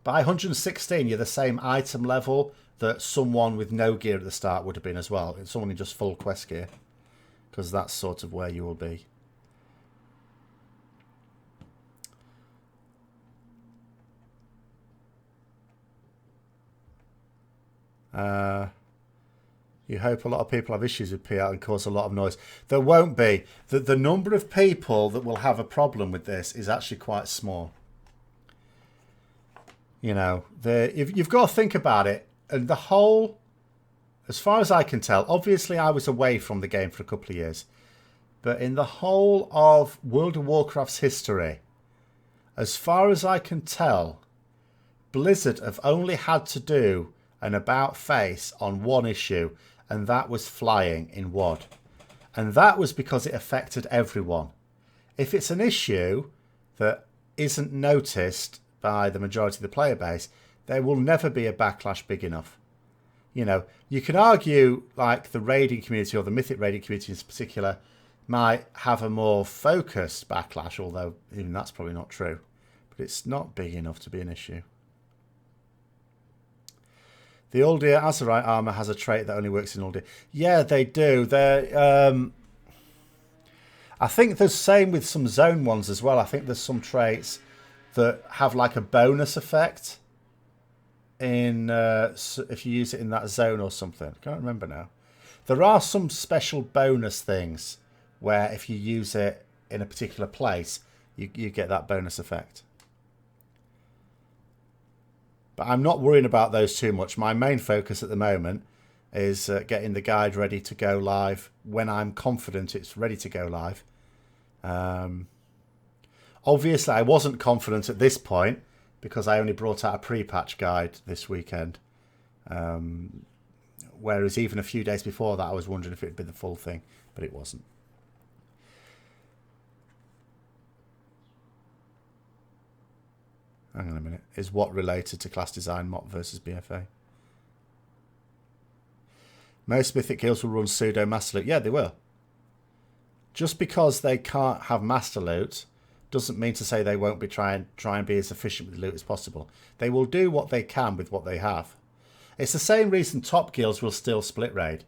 By 116, you're the same item level that someone with no gear at the start would have been as well. It's someone in just full quest gear. Because that's sort of where you will be. You hope a lot of people have issues with PR and cause a lot of noise. There won't be. The number of people that will have a problem with this is actually quite small. You know, you've got to think about it. And the whole, as far as I can tell, obviously I was away from the game for a couple of years. But in the whole of World of Warcraft's history, as far as I can tell, Blizzard have only had to do an about face on one issue, and that was flying in WoD. And that was because it affected everyone. If it's an issue that isn't noticed by the majority of the player base, there will never be a backlash big enough. You know, you can argue like the raiding community or the Mythic raiding community in particular might have a more focused backlash, although even that's probably not true. But it's not big enough to be an issue. The Uldir Azerite armor has a trait that only works in Uldir. Yeah, they do. I think there's same with some zone ones as well. I think there's some traits that have like a bonus effect in if you use it in that zone or something. I can't remember now. There are some special bonus things where if you use it in a particular place, you get that bonus effect. But I'm not worrying about those too much. My main focus at the moment is getting the guide ready to go live when I'm confident it's ready to go live. Obviously, I wasn't confident at this point because I only brought out a pre-patch guide this weekend. Whereas even a few days before that, I was wondering if it would be the full thing, but it wasn't. Hang on a minute. Is what related to class design, MOP versus BFA? Most Mythic guilds will run pseudo master loot. Yeah, they will. Just because they can't have master loot doesn't mean to say they won't be try and be as efficient with the loot as possible. They will do what they can with what they have. It's the same reason top guilds will still split raid.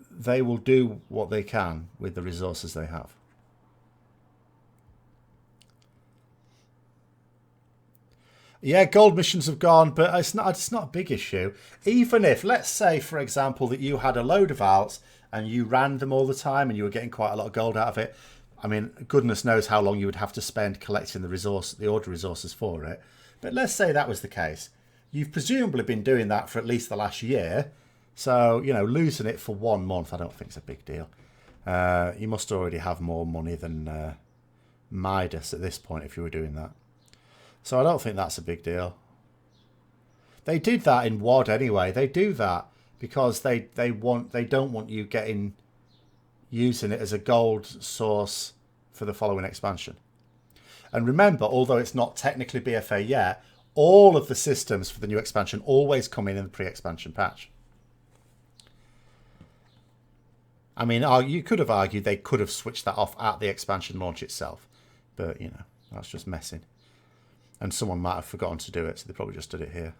They will do what they can with the resources they have. Yeah, gold missions have gone, but it's not a big issue. Even if, let's say, for example, that you had a load of alts and you ran them all the time and you were getting quite a lot of gold out of it. I mean, goodness knows how long you would have to spend collecting the order resources for it. But let's say that was the case. You've presumably been doing that for at least the last year. So, you know, losing it for 1 month, I don't think is a big deal. You must already have more money than Midas at this point if you were doing that. So I don't think that's a big deal. They did that in WoD anyway. They do that because they don't want you using it as a gold source for the following expansion. And remember, although it's not technically BFA yet, all of the systems for the new expansion always come in the pre-expansion patch. I mean, you could have argued they could have switched that off at the expansion launch itself. But, you know, that's just messing. And someone might have forgotten to do it, so they probably just did it here.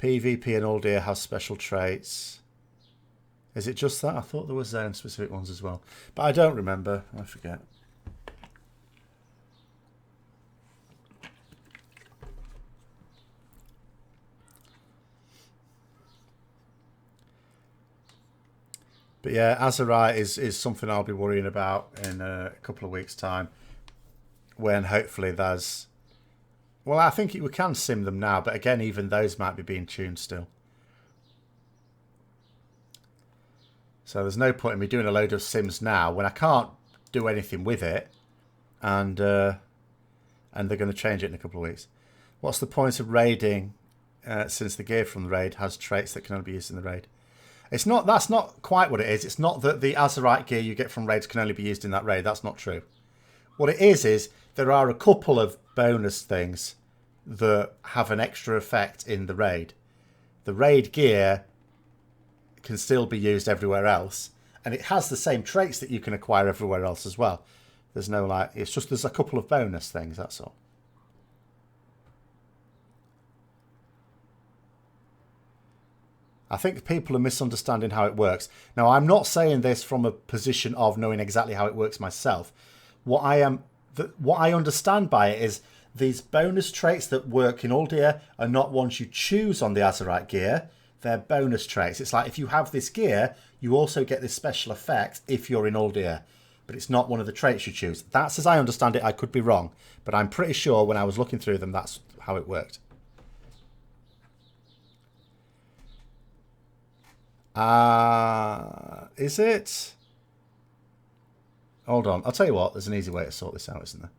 PvP and Uldir have special traits. Is it just that? I thought there were zone-specific ones as well. But I don't remember. I forget. But yeah, Azerite is something I'll be worrying about in a couple of weeks' time. When hopefully there's... Well, I think we can sim them now, but again, even those might be being tuned still. So there's no point in me doing a load of sims now when I can't do anything with it, and they're going to change it in a couple of weeks. What's the point of raiding since the gear from the raid has traits that can only be used in the raid? It's not. That's not quite what it is. It's not that the Azerite gear you get from raids can only be used in that raid. That's not true. What it is there are a couple of bonus things that have an extra effect in the raid. The raid gear can still be used everywhere else, And it has the same traits that you can acquire everywhere else as well. There's no like, it's just there's a couple of bonus things, that's all. I think people are misunderstanding how it works. Now, I'm not saying this from a position of knowing exactly how it works myself. What I understand by it is these bonus traits that work in Uldir are not ones you choose on the Azerite gear. They're bonus traits. It's like if you have this gear, you also get this special effect if you're in Uldir. But it's not one of the traits you choose. That's as I understand it. I could be wrong. But I'm pretty sure when I was looking through them, that's how it worked. Is it? Hold on. I'll tell you what. There's an easy way to sort this out, isn't there?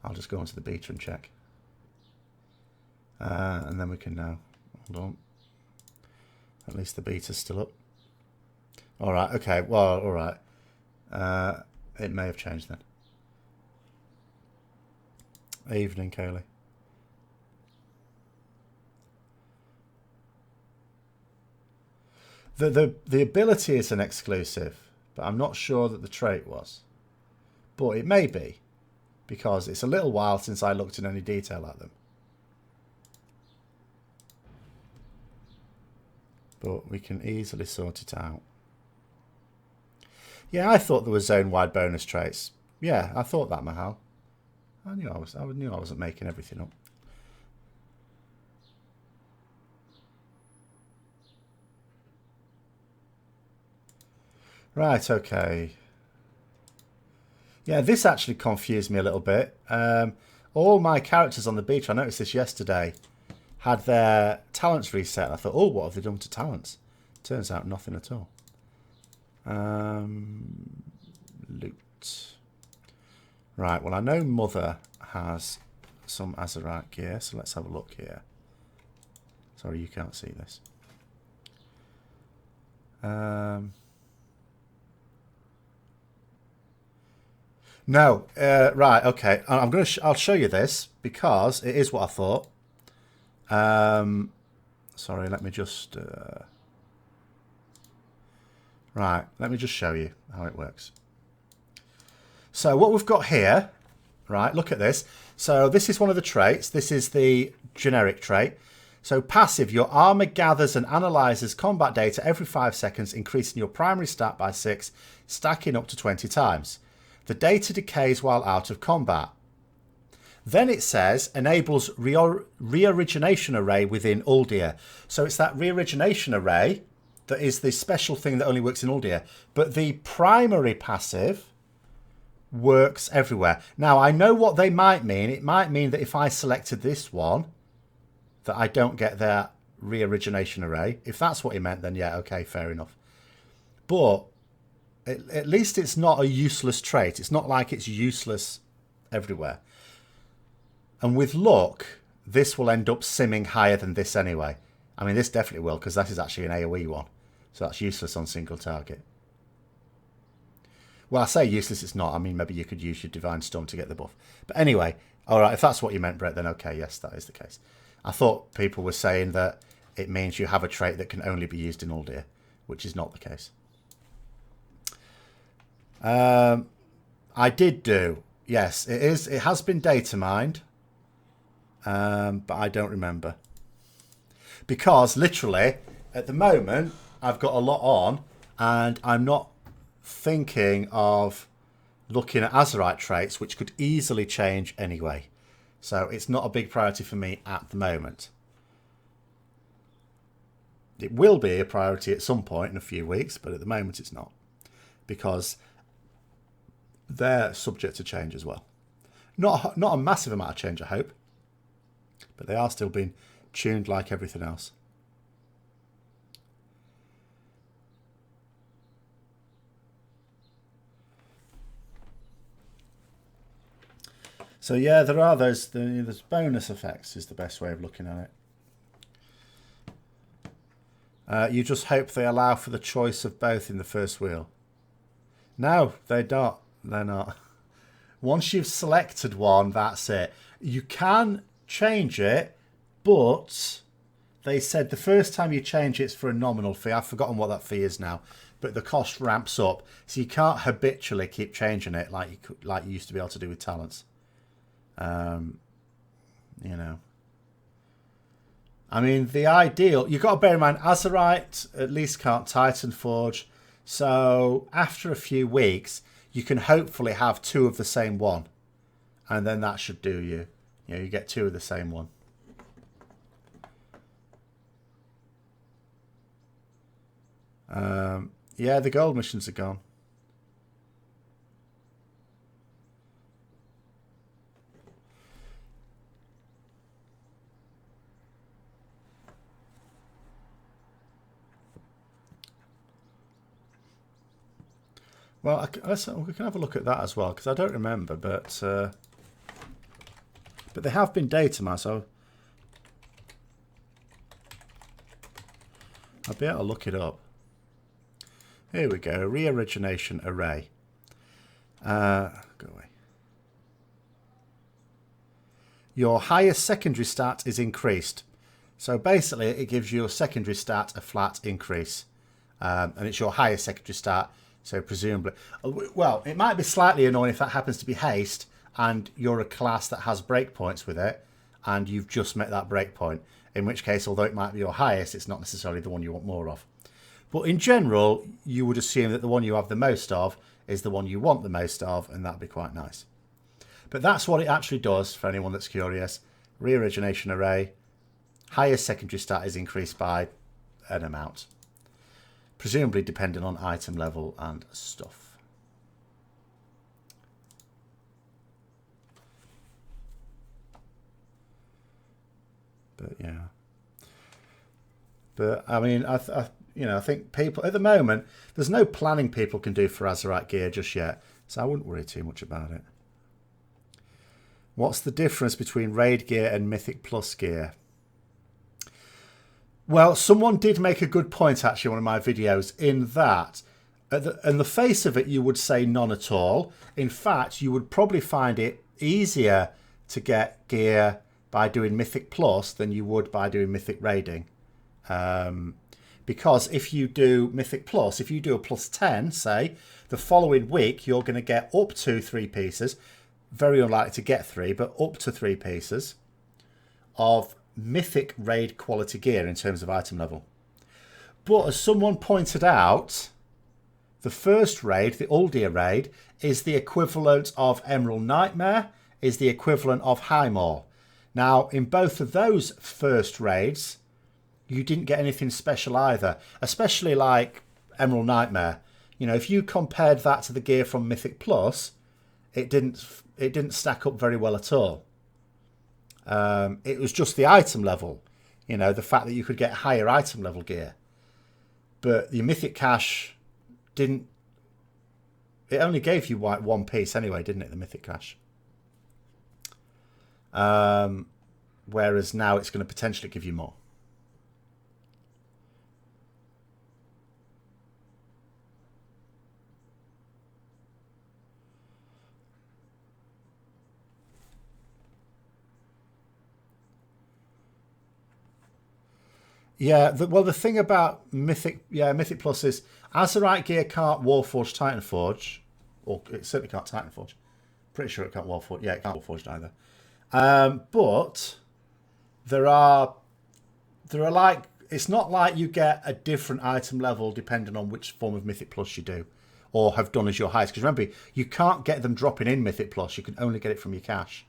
I'll just go onto the beta and check. And then we can know. Hold on. At least the beta's still up. All right. Okay. Well, all right. It may have changed then. Evening, Kaylee. The ability is an exclusive, but I'm not sure that the trait was. But it may be, because it's a little while since I looked in any detail at them. But we can easily sort it out. Yeah, I thought there were zone-wide bonus traits. Yeah, I thought that, Mahal. I knew I wasn't making everything up. Right, okay. Yeah, this actually confused me a little bit. All my characters on the beach, I noticed this yesterday, had their talents reset. I thought, oh, what have they done to talents? Turns out nothing at all. Loot. Right, well, I know Mother has some Azerite gear, so let's have a look here. Sorry, you can't see this. No, right, okay. I'll show you this because it is what I thought. Sorry, let me just. Right, let me just show you how it works. So what we've got here, right? Look at this. So this is one of the traits. This is the generic trait. So passive, your armor gathers and analyzes combat data every 5 seconds, increasing your primary stat by 6, stacking up to 20 times. The data decays while out of combat. Then it says enables re-origination array within Uldir. So it's that re-origination array that is the special thing that only works in Uldir. But the primary passive works everywhere. Now, I know what they might mean. It might mean that if I selected this one, that I don't get their re-origination array. If that's what he meant, then yeah, okay, fair enough. But at least it's not a useless trait. It's not like it's useless everywhere. And with luck, this will end up simming higher than this anyway. I mean, this definitely will, because that is actually an AoE one. So that's useless on single target. Well, I say useless, it's not. I mean, maybe you could use your Divine Storm to get the buff. But anyway, all right, if that's what you meant, Brett, then okay, yes, that is the case. I thought people were saying that it means you have a trait that can only be used in Uldir, which is not the case. I did do. Yes, it is. It has been data mined. But I don't remember. Because literally, at the moment, I've got a lot on and I'm not thinking of looking at Azerite traits, which could easily change anyway. So it's not a big priority for me at the moment. It will be a priority at some point in a few weeks, but at the moment it's not. Because they're subject to change as well. Not a massive amount of change, I hope. But they are still being tuned like everything else. So yeah, there are those. There's bonus effects is the best way of looking at it. You just hope they allow for the choice of both in the first wheel. No, they don't. They're not. Once you've selected one, that's it. You can change it, but they said the first time you change it's for a nominal fee. I've forgotten what that fee is now, but the cost ramps up, so you can't habitually keep changing it like you used to be able to do with talents. You know, I mean, the ideal, you've got to bear in mind, Azerite at least can't Titan Forge, so after a few weeks you can hopefully have 2 of the same one, and then that should do you. You know, you get 2 of the same one. Yeah, the gold missions are gone. Well, we can have a look at that as well, because I don't remember, but they have been data mined, so I'll be able to look it up. Here we go, re-origination array. Go away. Your highest secondary stat is increased. So basically, it gives your secondary stat a flat increase. And it's your highest secondary stat, so presumably... Well, it might be slightly annoying if that happens to be haste, and you're a class that has breakpoints with it, and you've just met that breakpoint. In which case, although it might be your highest, it's not necessarily the one you want more of. But in general, you would assume that the one you have the most of is the one you want the most of, and that'd be quite nice. But that's what it actually does, for anyone that's curious. Re-origination array. Highest secondary stat is increased by an amount. Presumably depending on item level and stuff. But yeah. But I mean, I think people at the moment, there's no planning people can do for Azerite gear just yet, so I wouldn't worry too much about it. What's the difference between raid gear and Mythic Plus gear? Well, someone did make a good point actually in one of my videos, in that on the face of it you would say none at all. In fact, you would probably find it easier to get gear by doing Mythic Plus than you would by doing Mythic raiding. Because if you do Mythic Plus, if you do a plus 10, say, the following week you're going to get up to 3 pieces, very unlikely to get 3, but up to 3 pieces of Mythic raid quality gear in terms of item level. But as someone pointed out, the first raid, the Uldia raid, is the equivalent of Emerald Nightmare, is the equivalent of Highmaul. Now, in both of those first raids, you didn't get anything special either, especially like Emerald Nightmare. You know, if you compared that to the gear from Mythic Plus, it didn't stack up very well at all. It was just the item level, you know, the fact that you could get higher item level gear. But the Mythic Cache didn't... It only gave you like 1 piece anyway, didn't it, the Mythic Cache? Whereas now it's going to potentially give you more. Yeah, well, the thing about Mythic Plus is Azerite gear can't Warforge Titan Forge, or it certainly can't Titan Forge. Pretty sure it can't Warforge. Yeah, it can't Warforge either. But there are like, it's not like you get a different item level depending on which form of Mythic Plus you do or have done as your highest. Because remember, you can't get them dropping in Mythic Plus. You can only get it from your cache.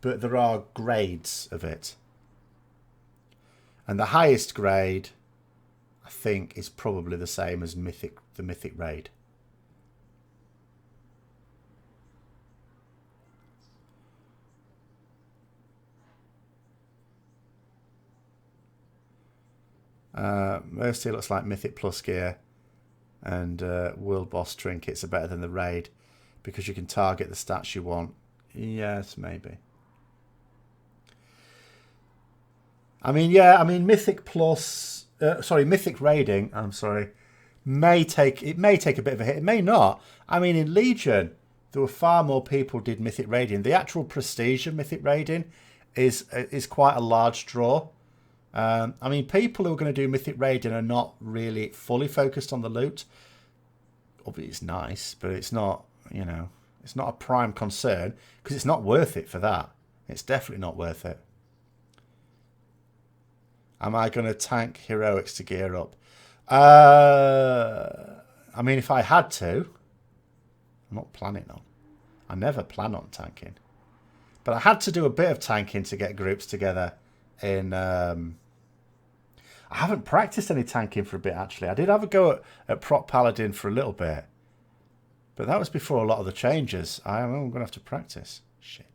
But there are grades of it. And the highest grade, I think, is probably the same as the Mythic raid. Mostly looks like Mythic Plus gear and World Boss trinkets are better than the raid because you can target the stats you want. Yes, maybe. I mean, yeah, I mean, Mythic Plus, Mythic raiding, may take a bit of a hit. It may not. I mean, in Legion, there were far more people who did Mythic raiding. The actual prestige of Mythic raiding is quite a large draw. I mean, people who are going to do Mythic Raiding are not really fully focused on the loot. Obviously, it's nice, but it's not, you know, it's not a prime concern because it's not worth it for that. It's definitely not worth it. Am I going to tank heroics to gear up? I mean, if I had to, I'm not planning on. I never plan on tanking. But I had to do a bit of tanking to get groups together in... I haven't practiced any tanking for a bit, actually. I did have a go at Prot Paladin for a little bit. But that was before a lot of the changes. I'm going to have to practice. Shit.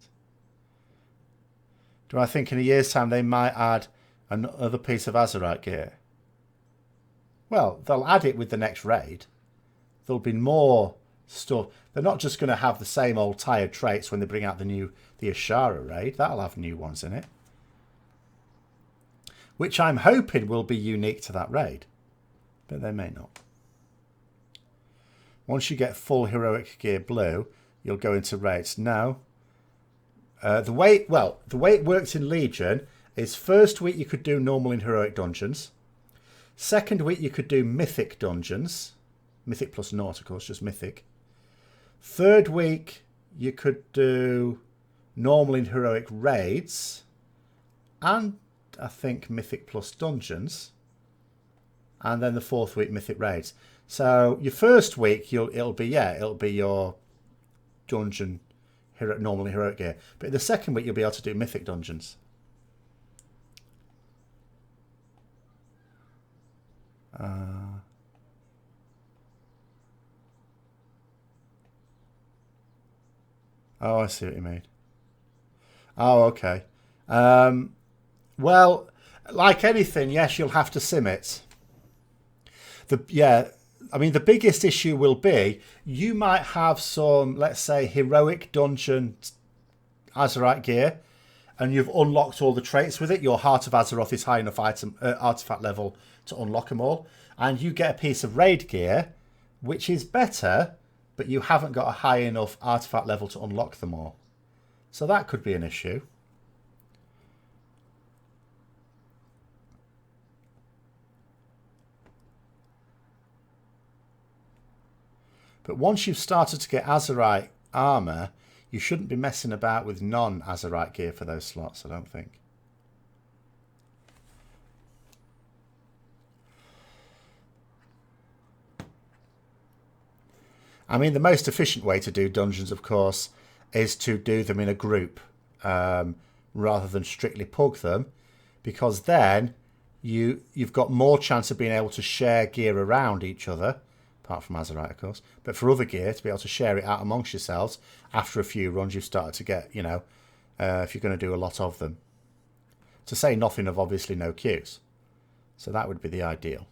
Do I think in a year's time they might add another piece of Azerite gear? Well, they'll add it with the next raid. There'll be more stuff. They're not just going to have the same old tired traits when they bring out the Ashara raid. That'll have new ones in it. Which I'm hoping will be unique to that raid. But they may not. Once you get full heroic gear blue, you'll go into raids. No. The way it works in Legion is first week you could do normal and heroic dungeons. Second week you could do mythic dungeons. Mythic plus naught, of course, just mythic. Third week you could do normal and heroic raids. And I think mythic plus dungeons. And then the fourth week mythic raids. So your first week it'll be your dungeon normal and heroic gear. But in the second week you'll be able to do mythic dungeons. Oh, I see what you mean. Oh, okay. Well, like anything, yes, you'll have to sim it. I mean, the biggest issue will be you might have some, let's say, heroic dungeon Azerite gear, and you've unlocked all the traits with it. Your Heart of Azeroth is high enough artifact level to unlock them all. And you get a piece of raid gear, which is better, but you haven't got a high enough artifact level to unlock them all. So that could be an issue. But once you've started to get Azerite armor, you shouldn't be messing about with non-Azerite gear for those slots, I don't think. I mean, the most efficient way to do dungeons, of course, is to do them in a group rather than strictly pug them, because then you've got more chance of being able to share gear around each other, apart from Azerite, of course, but for other gear, to be able to share it out amongst yourselves. After a few runs, you've started to get, you know, if you're going to do a lot of them. To say nothing of, obviously, no queues. So that would be the ideal.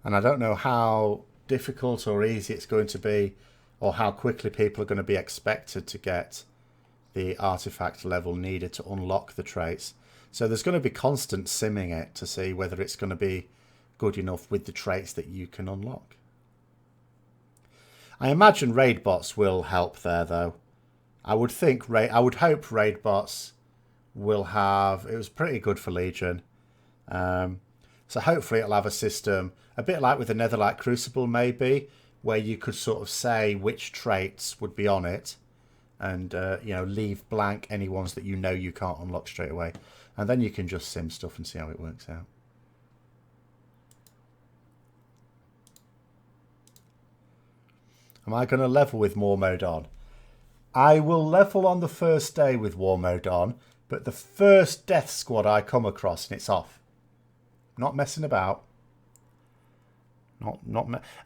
And I don't know how difficult or easy it's going to be, or how quickly people are going to be expected to get the artifact level needed to unlock the traits. So there's going to be constant simming it to see whether it's going to be good enough with the traits that you can unlock. I imagine raid bots will help there, though. I would hope raid bots will have... It was pretty good for Legion. So hopefully it'll have a system, a bit like with the Netherlight Crucible maybe, where you could sort of say which traits would be on it and, you know, leave blank any ones that you know you can't unlock straight away. And then you can just sim stuff and see how it works out. Am I going to level with War Mode on? I will level on the first day with War Mode on, but the first death squad I come across and it's off. Not messing about.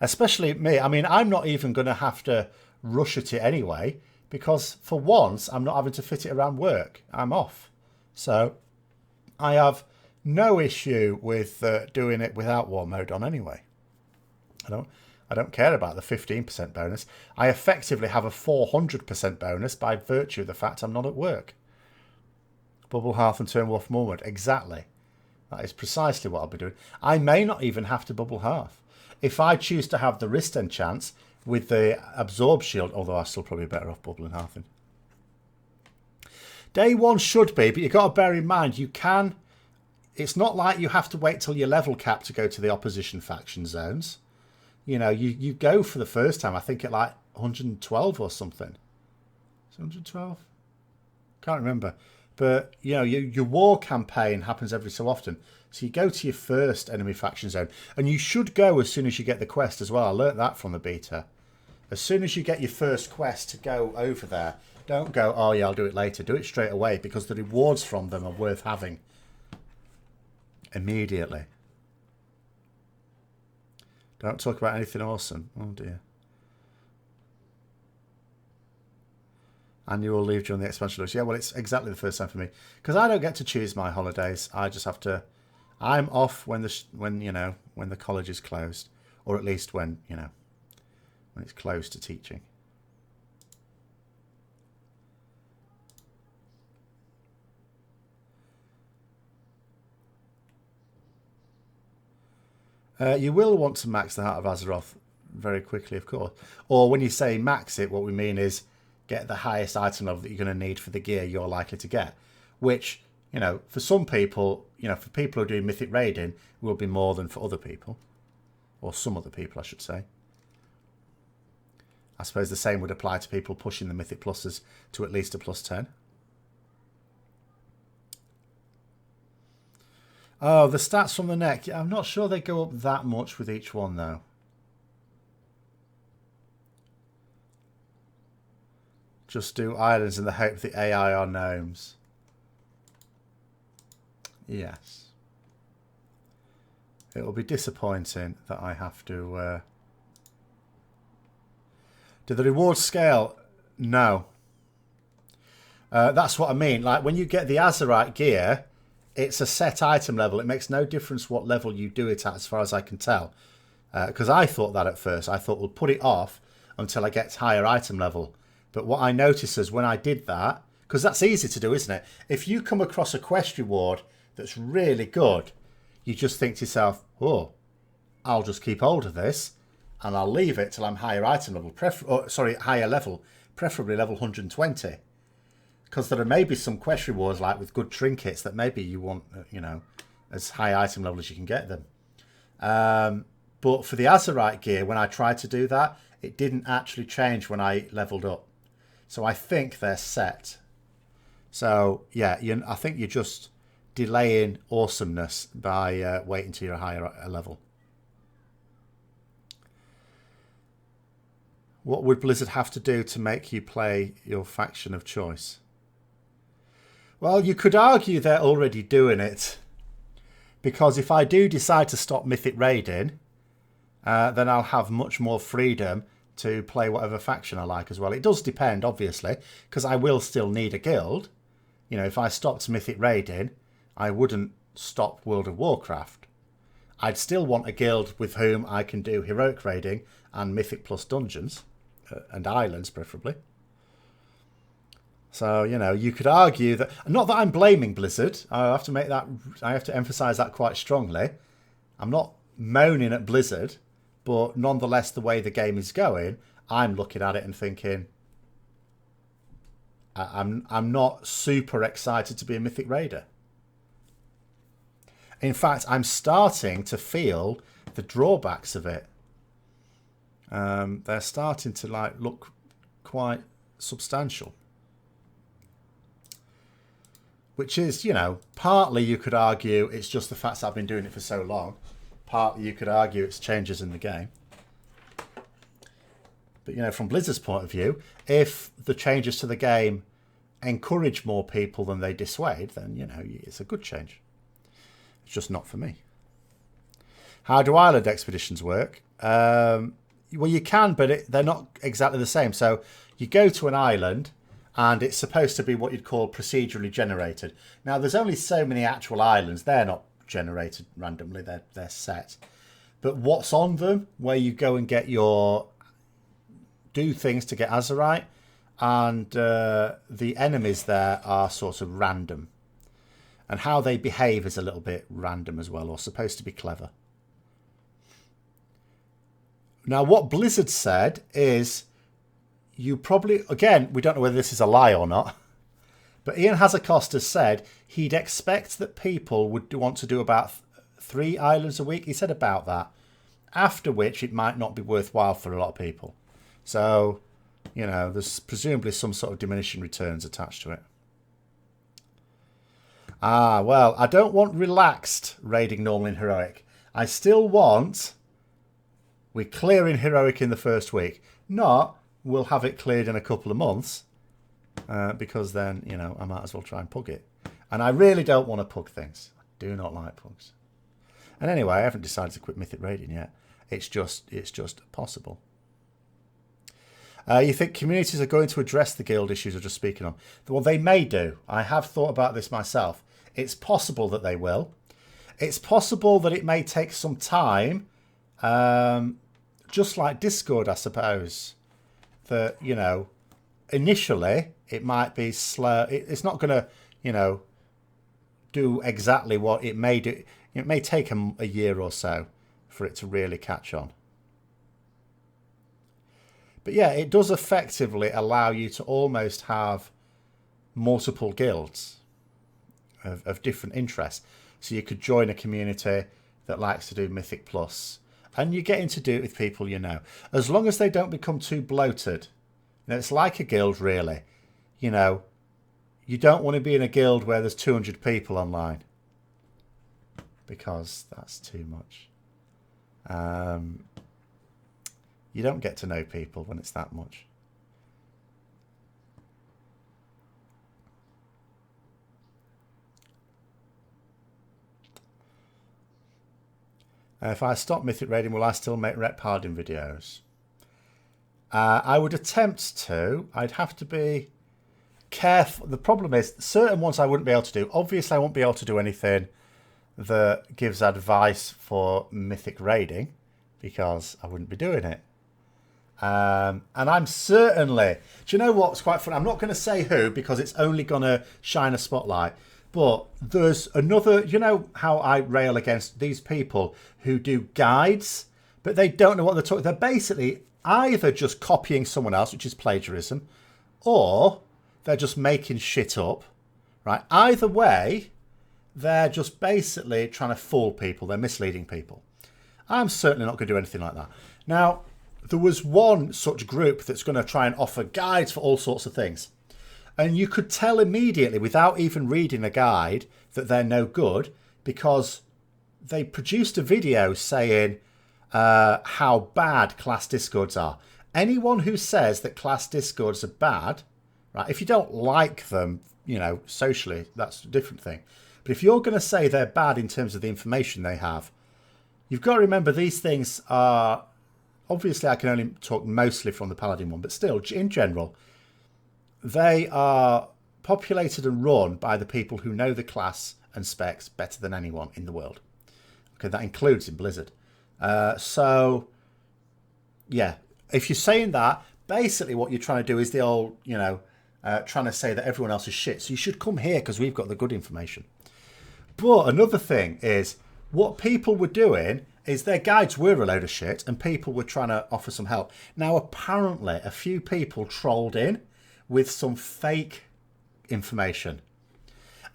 Especially me. I mean, I'm not even going to have to rush at it anyway, because for once, I'm not having to fit it around work. I'm off. So I have no issue with doing it without War Mode on anyway. I don't care about the 15% bonus. I effectively have a 400% bonus by virtue of the fact I'm not at work. Bubble Hearth and turn Wolf Mormwood. Exactly. That is precisely what I'll be doing. I may not even have to Bubble Hearth. If I choose to have the wrist enchants with the Absorb Shield, although I'm still probably better off Bubbling Hearthing. Day 1 should be, but you've got to bear in mind, you can... It's not like you have to wait till your level cap to go to the opposition faction zones. You know, you go for the first time, I think at like 112 or something. Is it 112? Can't remember. But, you know, your war campaign happens every so often. So you go to your first enemy faction zone. And you should go as soon as you get the quest as well. I learnt that from the beta. As soon as you get your first quest to go over there, don't go, oh yeah, I'll do it later. Do it straight away because the rewards from them are worth having. Immediately. Don't talk about anything awesome. Oh dear. Annual leave during the expansion list. Yeah, well, it's exactly the first time for me because I don't get to choose my holidays. I just have to. I'm off when the college is closed, or at least when when it's closed to teaching. You will want to max the Heart of Azeroth very quickly, of course. Or when you say max it, what we mean is get the highest item level that you're going to need for the gear you're likely to get. Which, for some people, for people who are doing Mythic raiding, will be more than for other people. Or some other people, I should say. I suppose the same would apply to people pushing the Mythic pluses to at least a +10. Oh, the stats from the neck. I'm not sure they go up that much with each one, though. Just do islands in the hope the AI are gnomes. Yes. It will be disappointing that I have to... Do the rewards scale? No. That's what I mean. Like, when you get the Azerite gear... It's a set item level. It makes no difference what level you do it at, as far as I can tell. Because I thought that at first. I thought, we'll put it off until I get higher item level. But what I noticed is when I did that, because that's easy to do, isn't it? If you come across a quest reward that's really good, you just think to yourself, oh, I'll just keep hold of this and I'll leave it till I'm higher item level. Higher level, preferably level 120. Because there are maybe some quest rewards, like with good trinkets, that maybe you want, as high item level as you can get them. But for the Azerite gear, when I tried to do that, it didn't actually change when I leveled up. So I think they're set. So, yeah, I think you're just delaying awesomeness by waiting till you're a higher level. What would Blizzard have to do to make you play your faction of choice? Well, you could argue they're already doing it. Because if I do decide to stop Mythic raiding, then I'll have much more freedom to play whatever faction I like as well. It does depend, obviously, because I will still need a guild. If I stopped Mythic raiding, I wouldn't stop World of Warcraft. I'd still want a guild with whom I can do heroic raiding and Mythic plus dungeons, and islands preferably. So, you could argue that... Not that I'm blaming Blizzard. I have to emphasise that quite strongly. I'm not moaning at Blizzard, but nonetheless, the way the game is going, I'm looking at it and thinking... I'm not super excited to be a Mythic Raider. In fact, I'm starting to feel the drawbacks of it. They're starting to look quite substantial. Which is, partly you could argue it's just the fact that I've been doing it for so long. Partly you could argue it's changes in the game. But, from Blizzard's point of view, if the changes to the game encourage more people than they dissuade, then, it's a good change. It's just not for me. How do island expeditions work? Well, you can, but they're not exactly the same. So you go to an island... and it's supposed to be what you'd call procedurally generated. Now, there's only so many actual islands. They're not generated randomly. They're set. But what's on them, where you go and get your... do things to get Azerite, and the enemies there are sort of random. And how they behave is a little bit random as well, or supposed to be clever. Now, what Blizzard said is, you probably... Again, we don't know whether this is a lie or not. But Ian Hazacosta said he'd expect that people would want to do about 3 islands a week. He said about that. After which, it might not be worthwhile for a lot of people. So, you know, there's presumably some sort of diminishing returns attached to it. Ah, well, I don't want relaxed raiding normal in Heroic. I still want... we're clearing Heroic in the first week. Not, we'll have it cleared in a couple of months. Because then, you know, I might as well try and pug it. And I really don't want to pug things. I do not like pugs. And anyway, I haven't decided to quit Mythic raiding yet. It's just possible. You think communities are going to address the guild issues you're just speaking on? Well, they may do. I have thought about this myself. It's possible that they will. It's possible that it may take some time. Just like Discord, I suppose. That, you know, initially it might be slow. It's not going to, you know, do exactly what it may do. It may take a year or so for it to really catch on. But yeah, it does effectively allow you to almost have multiple guilds of different interests. So you could join a community that likes to do Mythic Plus, and you're getting to do it with people you know. As long as they don't become too bloated. You know, it's like a guild, really. You know, you don't want to be in a guild where there's 200 people online, because that's too much. You don't get to know people when it's that much. If I stop Mythic raiding, will I still make Rep Paladin videos? I would attempt to. I'd have to be careful. The problem is, certain ones I wouldn't be able to do. Obviously, I won't be able to do anything that gives advice for Mythic raiding, because I wouldn't be doing it. And I'm certainly... Do you know what's quite funny? I'm not going to say who, because it's only going to shine a spotlight. But there's another... You know how I rail against these people who do guides, but they don't know what they're talking... They're basically either just copying someone else, which is plagiarism, or they're just making shit up, right? Either way, they're just basically trying to fool people. They're misleading people. I'm certainly not going to do anything like that. Now, there was one such group that's going to try and offer guides for all sorts of things. And you could tell immediately, without even reading a guide, that they're no good, because they produced a video saying how bad class discords are. Anyone who says that class discords are bad, right, if you don't like them, you know, socially, that's a different thing. But if you're going to say they're bad in terms of the information they have, you've got to remember these things are... Obviously, I can only talk mostly from the Paladin one, but still, in general, they are populated and run by the people who know the class and specs better than anyone in the world. Okay, that includes in Blizzard. So, yeah, if you're saying that, basically what you're trying to do is the old, you know, trying to say that everyone else is shit. So you should come here because we've got the good information. But another thing is, what people were doing is their guides were a load of shit and people were trying to offer some help. Now, apparently, a few people trolled in with some fake information.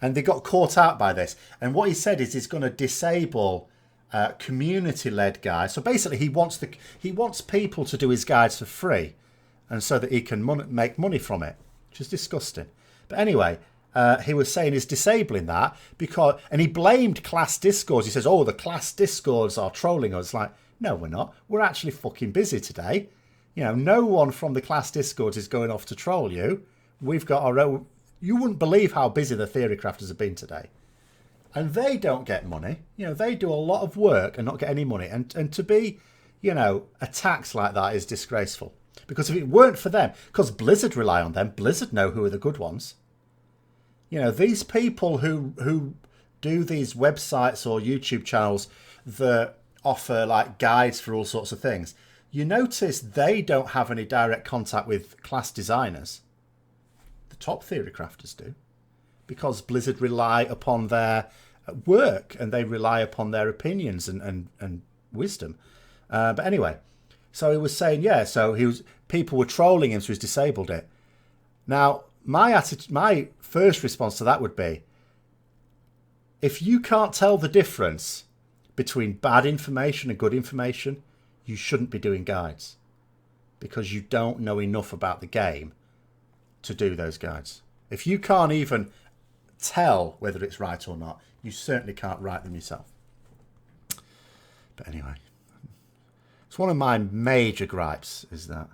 And they got caught out by this. And what he said is he's going to disable community-led guides. So basically, he wants people to do his guides for free, and so that he can make money from it, which is disgusting. But anyway, he was saying he's disabling that because, and he blamed class discords. He says, "Oh, the class discords are trolling us." Like, no, we're not. We're actually fucking busy today. You know, no one from the class discords is going off to troll you. We've got our own. You wouldn't believe how busy the theory crafters have been today. And they don't get money. You know, they do a lot of work and not get any money. And to be, you know, attacked like that is disgraceful. Because if it weren't for them, because Blizzard rely on them, Blizzard know who are the good ones. You know, these people who do these websites or YouTube channels that offer like guides for all sorts of things. You notice they don't have any direct contact with class designers. The top theory crafters do, because Blizzard rely upon their work and they rely upon their opinions and wisdom. But anyway, so he was saying, yeah, so people were trolling him, so he's disabled it. Now, my first response to that would be, if you can't tell the difference between bad information and good information, you shouldn't be doing guides, because you don't know enough about the game to do those guides. If you can't even tell whether it's right or not, you certainly can't write them yourself. But anyway, it's one of my major gripes is that...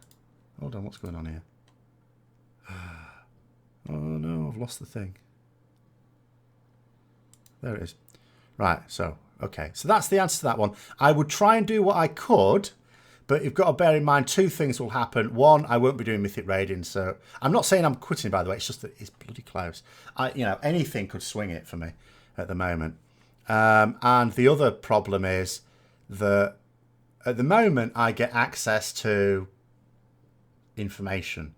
Hold on, what's going on here? Oh no, I've lost the thing. There it is. Right, so, okay. So that's the answer to that one. I would try and do what I could, but you've got to bear in mind two things will happen. One, I won't be doing Mythic Raiding, so... I'm not saying I'm quitting, by the way. It's just that it's bloody close. Anything could swing it for me at the moment. And the other problem is that at the moment I get access to information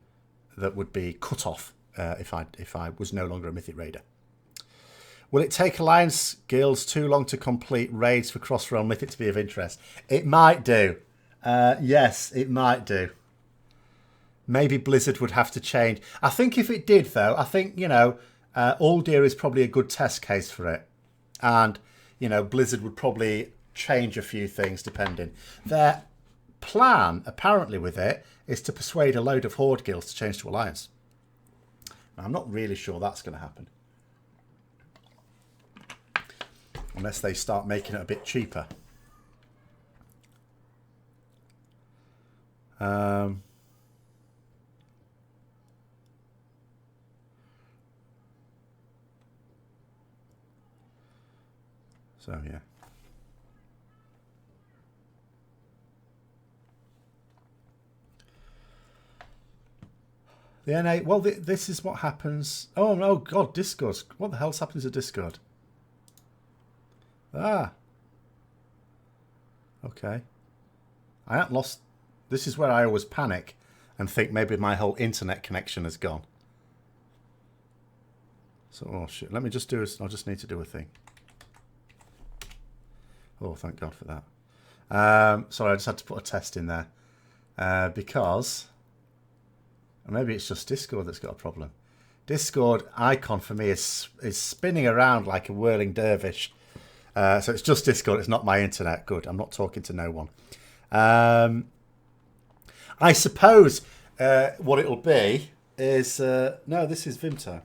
that would be cut off if I was no longer a Mythic Raider. Will it take Alliance guilds too long to complete raids for cross-realm Mythic to be of interest? It might do. Yes, it might do. Maybe Blizzard would have to change. I think if it did, though, I think, Uldir is probably a good test case for it. And, Blizzard would probably change a few things depending. Their plan, apparently, with it is to persuade a load of Horde guilds to change to Alliance. I'm not really sure that's going to happen. Unless they start making it a bit cheaper. So, yeah. The NA... Well, this is what happens... Oh, no, God, Discord. What the hell's happened to Discord? Ah. Okay. I haven't lost... This is where I always panic and think maybe my whole internet connection has gone. So, oh, shit. Let me just do... I just need to do a thing. Oh, thank God for that. Sorry, I just had to put a test in there. Because... Maybe it's just Discord that's got a problem. Discord icon for me is spinning around like a whirling dervish. So it's just Discord. It's not my internet. Good. I'm not talking to no one. I suppose what it'll be is... no, this is Vimto.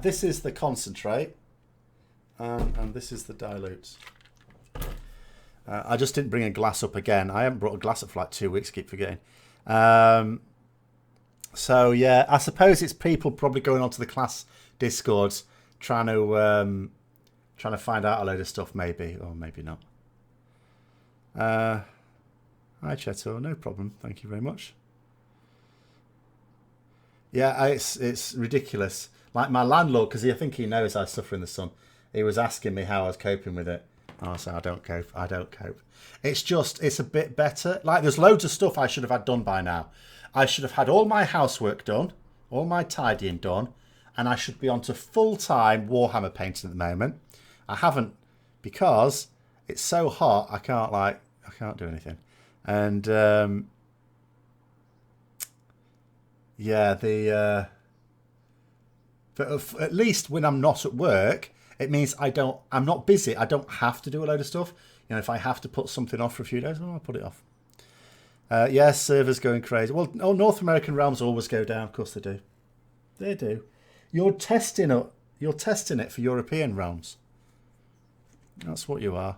This is the concentrate. And this is the dilutes. I just didn't bring a glass up again. I haven't brought a glass up for like 2 weeks. Keep forgetting. So, yeah, I suppose it's people probably going onto the class Discords trying to find out a load of stuff, maybe, or maybe not. Hi, Cheto, no problem. Thank you very much. Yeah, it's ridiculous. Like my landlord, because I think he knows I suffer in the sun, he was asking me how I was coping with it. Oh, so I don't cope. I don't cope. It's a bit better. Like, there's loads of stuff I should have had done by now. I should have had all my housework done, all my tidying done, and I should be on to full-time Warhammer painting at the moment. I haven't, because it's so hot, I can't do anything. And, yeah, but at least when I'm not at work, it means I'm not busy. I don't have to do a load of stuff. If I have to put something off for a few days, I'll put it off. Yes, servers going crazy. Well, North American realms always go down. Of course they do. They do. You're testing it for European realms. That's what you are.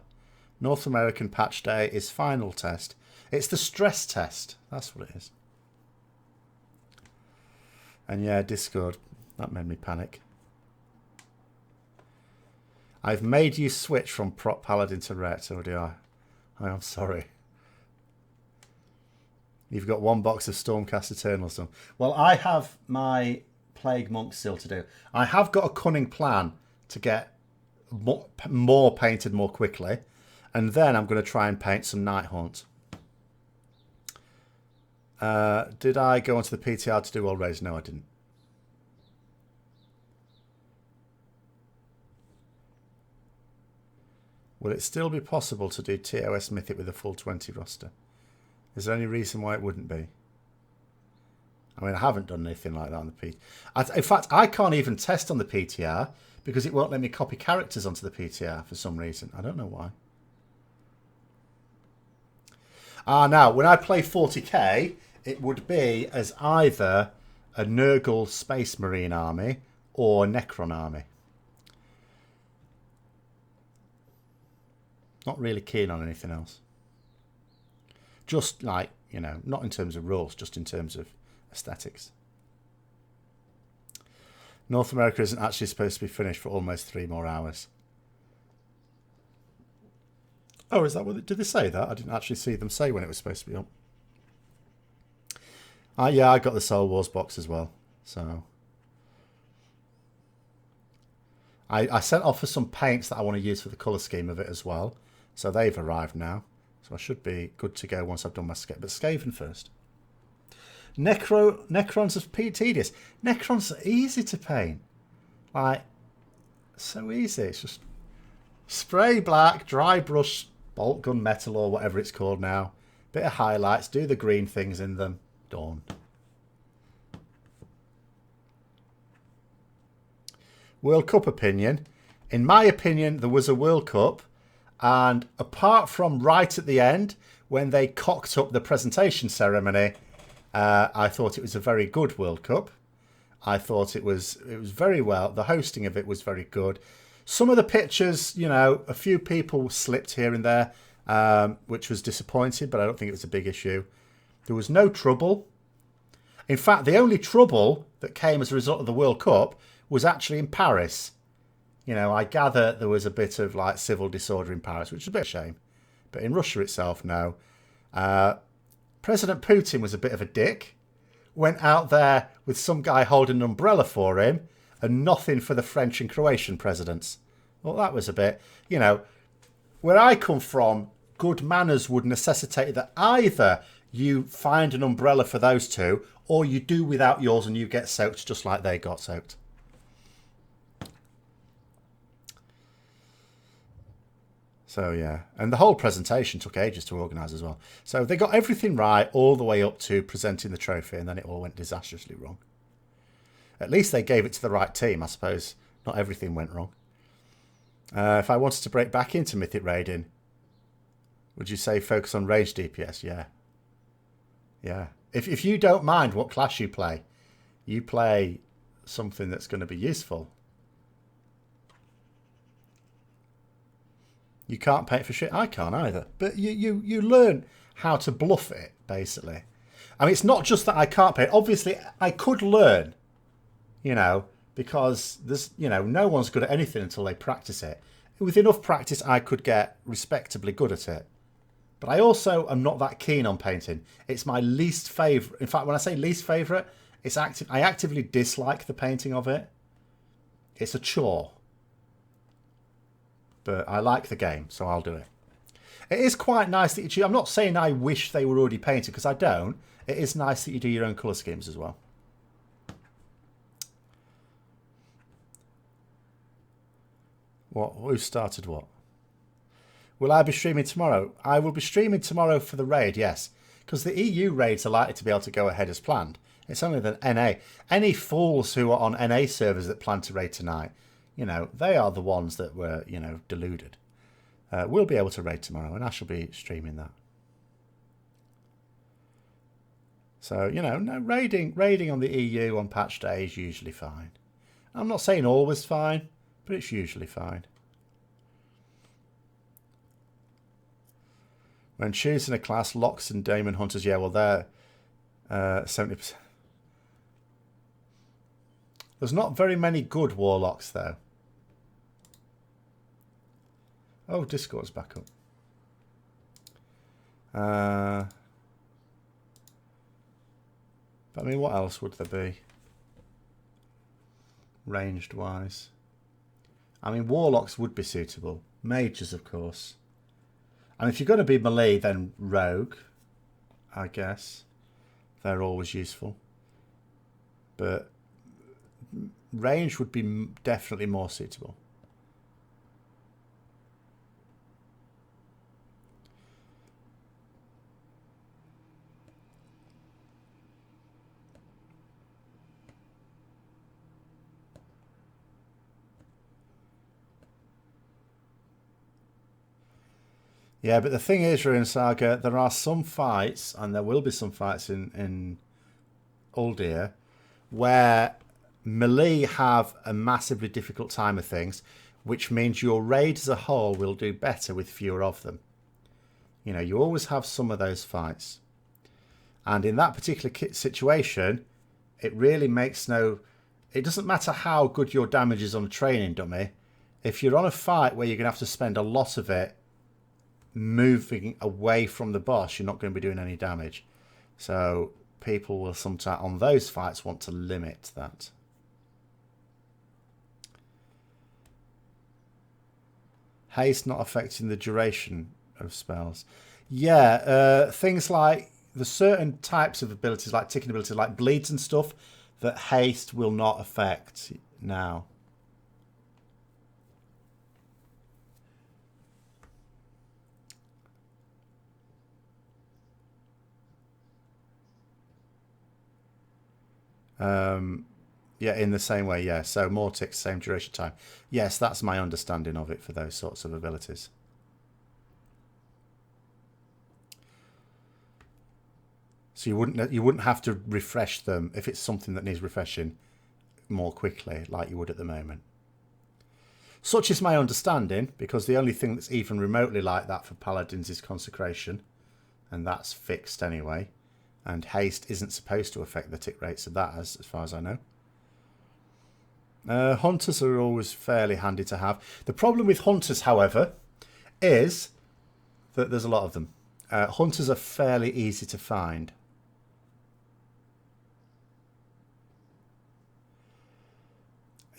North American patch day is final test. It's the stress test. That's what it is. And yeah, Discord. That made me panic. I've made you switch from prop paladin to ret. Oh dear. I'm sorry. You've got one box of Stormcast Eternals done. Well, I have my Plague Monk still to do. I have got a cunning plan to get more painted more quickly. And then I'm going to try and paint some Nighthaunt. Did I go onto the PTR to do all raids? No, I didn't. Will it still be possible to do TOS Mythic with a full 20 roster? Is there any reason why it wouldn't be? I mean, I haven't done anything like that on the PTR. In fact, I can't even test on the PTR because it won't let me copy characters onto the PTR for some reason. I don't know why. Now, when I play 40k, it would be as either a Nurgle Space Marine army or Necron army. Not really keen on anything else. Just like, you know, not in terms of rules, just in terms of aesthetics. North America isn't actually supposed to be finished for almost 3 more hours. Oh, is that what? Did they say that? I didn't actually see them say when it was supposed to be up. Yeah, I got the Soul Wars box as well. So I sent off for some paints that I want to use for the colour scheme of it as well. So they've arrived now. So I should be good to go once I've done my Skaven. But Skaven first. Necrons are tedious. Necrons are easy to paint. Like, so easy. It's just spray black, dry brush, bolt gun metal or whatever it's called now. Bit of highlights, do the green things in them. Done. World Cup opinion. In my opinion, there was a World Cup. And apart from right at the end, when they cocked up the presentation ceremony, I thought it was a very good World Cup. I thought it was very well. The hosting of it was very good. Some of the pictures, you know, a few people slipped here and there, which was disappointing, but I don't think it was a big issue. There was no trouble. In fact, the only trouble that came as a result of the World Cup was actually in Paris. You know, I gather there was a bit of like civil disorder in Paris, which is a bit of a shame. But in Russia itself, no. President Putin was a bit of a dick. Went out there with some guy holding an umbrella for him and nothing for the French and Croatian presidents. Well, that was a bit, you know, where I come from, good manners would necessitate that either you find an umbrella for those two or you do without yours and you get soaked just like they got soaked. So, yeah. And the whole presentation took ages to organise as well. So they got everything right all the way up to presenting the trophy and then it all went disastrously wrong. At least they gave it to the right team, I suppose. Not everything went wrong. If I wanted to break back into Mythic raiding, would you say focus on range DPS? Yeah. Yeah. If you don't mind what class you play something that's going to be useful. You can't paint for shit. I can't either. But you learn how to bluff it, basically. I mean, it's not just that I can't paint. Obviously, I could learn, you know, because there's, you know, no one's good at anything until they practice it. With enough practice, I could get respectably good at it. But I also am not that keen on painting. It's my least favourite. In fact, when I say least favourite, it's I actively dislike the painting of it. It's a chore. But I like the game, so I'll do it. It is quite nice that you... I'm not saying I wish they were already painted, because I don't. It is nice that you do your own colour schemes as well. What? Who started what? Will I be streaming tomorrow? I will be streaming tomorrow for the raid, yes. Because the EU raids are likely to be able to go ahead as planned. It's only the NA. Any fools who are on NA servers that plan to raid tonight, you know, they are the ones that were, you know, deluded. We'll be able to raid tomorrow, and I shall be streaming that. So, you know, no raiding on the EU on patch day is usually fine. I'm not saying always fine, but it's usually fine. When choosing a class, Locks and Demon Hunters, yeah, well, they're 70%. There's not very many good Warlocks, though. Oh, Discord's back up. But I mean, what else would there be? Ranged-wise. I mean, Warlocks would be suitable. Mages, of course. And if you're going to be melee, then rogue, I guess. They're always useful. But range would be definitely more suitable. Yeah, but the thing is, Ruin Saga, there are some fights, and there will be some fights in Uldir, where melee have a massively difficult time of things, which means your raid as a whole will do better with fewer of them. You know, you always have some of those fights. And in that particular situation, it really makes no... It doesn't matter how good your damage is on a training dummy. If you're on a fight where you're going to have to spend a lot of it moving away from the boss, you're not going to be doing any damage. So people will sometimes, on those fights, want to limit that. Haste not affecting the duration of spells. Yeah, things like the certain types of abilities, like ticking abilities, like bleeds and stuff, that haste will not affect now. Yeah, in the same way, yeah. So more ticks, same duration time. Yes, that's my understanding of it for those sorts of abilities. So you wouldn't have to refresh them if it's something that needs refreshing more quickly, like you would at the moment. Such is my understanding, because the only thing that's even remotely like that for paladins is consecration, and that's fixed anyway. And haste isn't supposed to affect the tick rates of that, as far as I know. Hunters are always fairly handy to have. The problem with hunters, however, is that there's a lot of them. Hunters are fairly easy to find.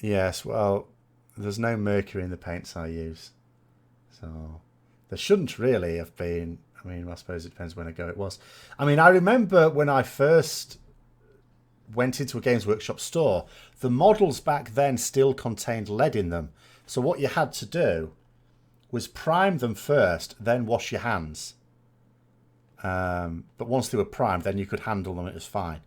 Yes, well, there's no mercury in the paints I use. So there shouldn't really have been. I mean, I suppose it depends when ago it was. I mean, I remember when I first went into a Games Workshop store, the models back then still contained lead in them. So what you had to do was prime them first, then wash your hands. But once they were primed, then you could handle them. It was fine.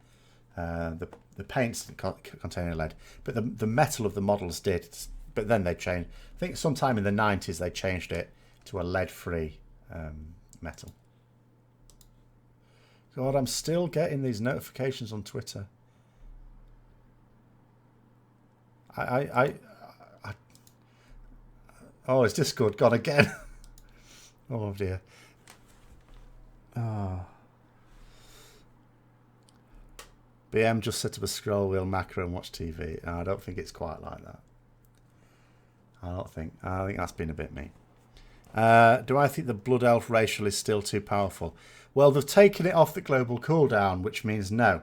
The paints didn't contain any lead, but the metal of the models did. But then they changed. I think sometime in the 90s they changed it to a lead-free metal. God, I'm still getting these notifications on Twitter. Oh, is Discord gone again? Oh dear. Oh. BM just set up a scroll wheel macro and watch TV. No, I don't think it's quite like that. I think that's been a bit mean. Do I think the Blood Elf racial is still too powerful? Well, they've taken it off the global cooldown, which means no.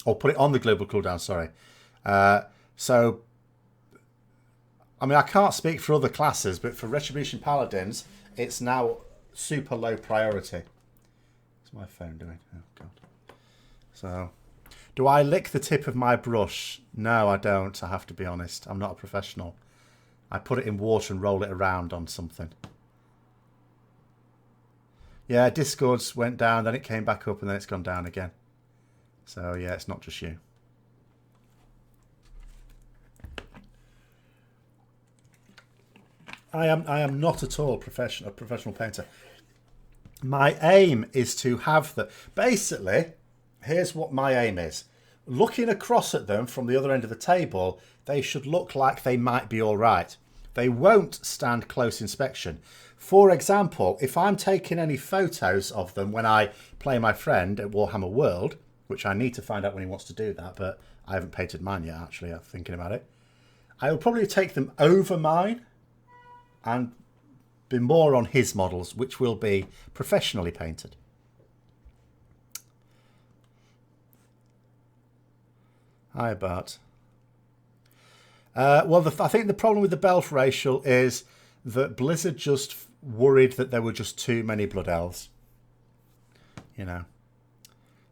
Or put it on the global cooldown, sorry. So, I mean, I can't speak for other classes, but for Retribution Paladins, it's now super low priority. What's my phone doing? Oh, God. So, do I lick the tip of my brush? No, I don't. I have to be honest. I'm not a professional. I put it in water and roll it around on something. Yeah, Discord's went down, then it came back up, and then it's gone down again. So, yeah, it's not just you. I am not at all a professional painter. My aim is to have the... Basically, here's what my aim is. Looking across at them from the other end of the table, they should look like they might be all right. They won't stand close inspection. For example, if I'm taking any photos of them when I play my friend at Warhammer World, which I need to find out when he wants to do that, but I haven't painted mine yet, actually. I'm thinking about it. I will probably take them over mine and be more on his models, which will be professionally painted. Hi, Bart. Well, I think the problem with the Belf racial is that Blizzard just worried that there were just too many blood elves. You know.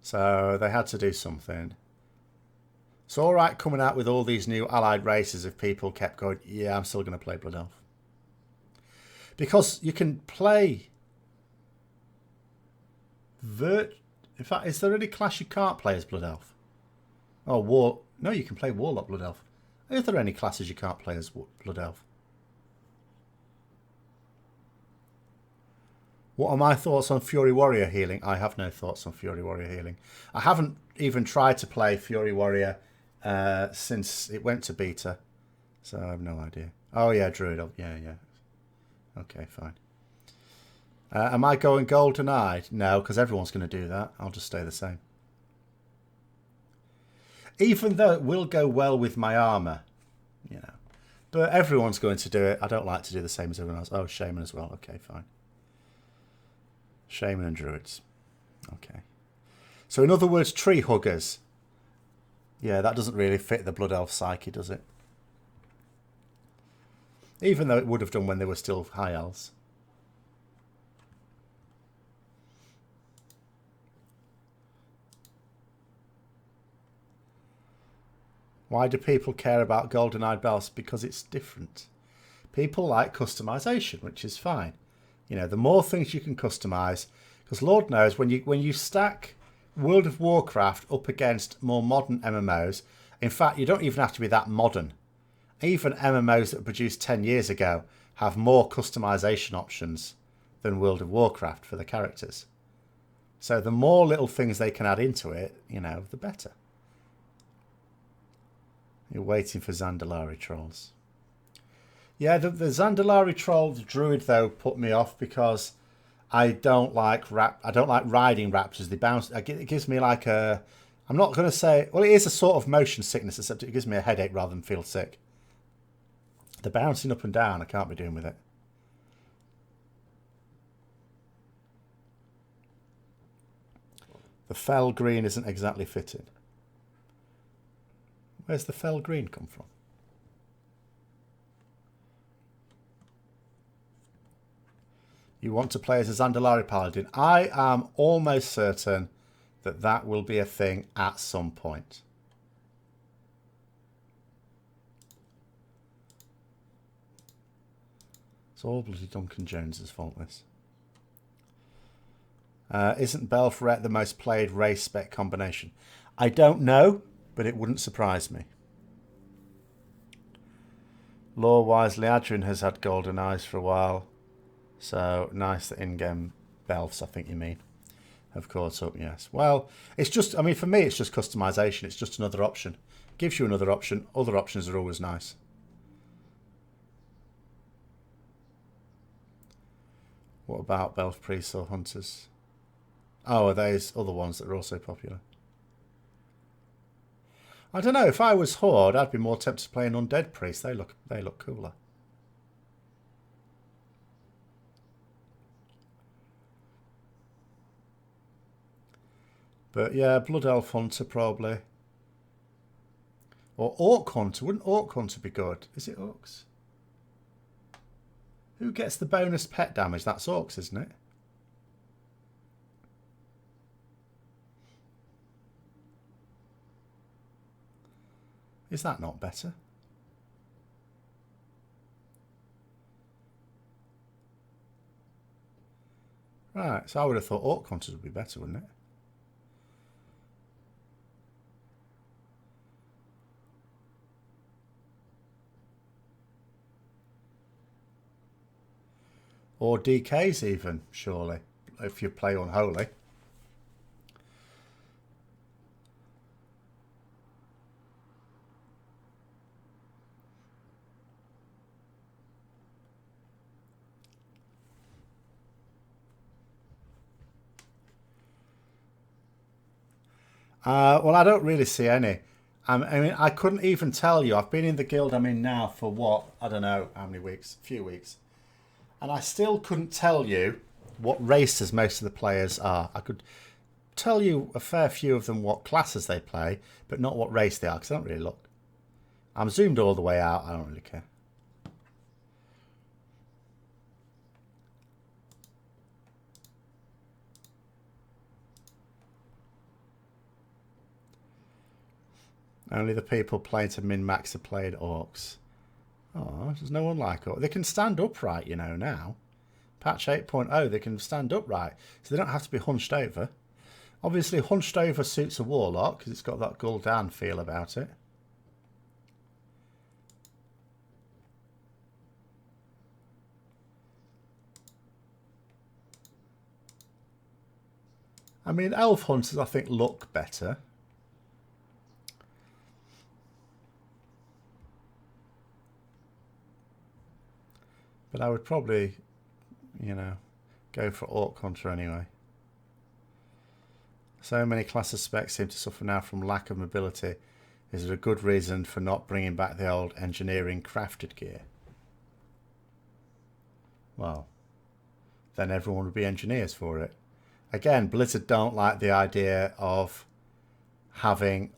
So they had to do something. It's all right coming out with all these new allied races if people kept going, yeah, I'm still going to play blood elf. Because you can play... In fact, is there any class you can't play as blood elf? Oh, war... No, you can play warlock blood elf. Are there any classes you can't play as blood elf? What are my thoughts on Fury Warrior healing? I have no thoughts on Fury Warrior healing. I haven't even tried to play Fury Warrior since it went to beta. So I have no idea. Oh, yeah, Druid. Yeah. Okay, fine. Am I going golden eyed? No, because everyone's going to do that. I'll just stay the same. Even though it will go well with my armour, you know. But everyone's going to do it. I don't like to do the same as everyone else. Oh, Shaman as well. Okay, fine. Shaman and Druids. Okay. So in other words, tree huggers. Yeah, that doesn't really fit the Blood Elf psyche, does it? Even though it would have done when they were still high elves. Why do people care about golden-eyed bells? Because it's different. People like customization, which is fine. You know, the more things you can customize, because Lord knows when you stack World of Warcraft up against more modern MMOs, in fact, you don't even have to be that modern. Even MMOs that were produced 10 years ago have more customization options than World of Warcraft for the characters. So the more little things they can add into it, you know, the better. You're waiting for Zandalari trolls. Yeah, the Zandalari troll druid though put me off because I don't like riding raptors. They bounce. It gives me like a. I'm not going to say. Well, it is a sort of motion sickness, except it gives me a headache rather than feel sick. The bouncing up and down, I can't be doing with it. The fell green isn't exactly fitting. Where's the fell green come from? You want to play as a Zandalari Paladin. I am almost certain that that will be a thing at some point. It's all bloody Duncan Jones's fault, this. Isn't Belfret the most played race spec combination? I don't know, but it wouldn't surprise me. Lore-wise, Liadrin has had golden eyes for a while. So, nice that in-game Belfs, I think you mean, have caught up, yes. Well, it's just, I mean, for me, it's just customization. It's just another option. Gives you another option. Other options are always nice. What about Belf Priests or Hunters? Oh, are those other ones that are also popular? I don't know. If I was Horde, I'd be more tempted to play an Undead Priest. They look cooler. But yeah, Blood Elf Hunter probably. Or Orc Hunter. Wouldn't Orc Hunter be good? Is it Orcs? Who gets the bonus pet damage? That's Orcs, isn't it? Is that not better? Right, so I would have thought Orc Hunters would be better, wouldn't it? Or DKs even, surely, if you play Unholy. Well, I don't really see any. I mean, I couldn't even tell you. I've been in the guild I'm in now for what? I don't know how many weeks. A few weeks. And I still couldn't tell you what races most of the players are. I could tell you a fair few of them what classes they play, but not what race they are, because I don't really look. I'm zoomed all the way out. I don't really care. Only the people playing to min-max are playing orcs. Oh, there's no one like orcs. They can stand upright, you know, now. Patch 8.0, they can stand upright. So they don't have to be hunched over. Obviously, hunched over suits a warlock because it's got that Gul'dan feel about it. I mean, elf hunters, I think, look better. But I would probably, you know, go for orc hunter anyway. So many classes specs seem to suffer now from lack of mobility. Is it a good reason for not bringing back the old engineering crafted gear? Well, then everyone would be engineers for it. Again, Blizzard don't like the idea of having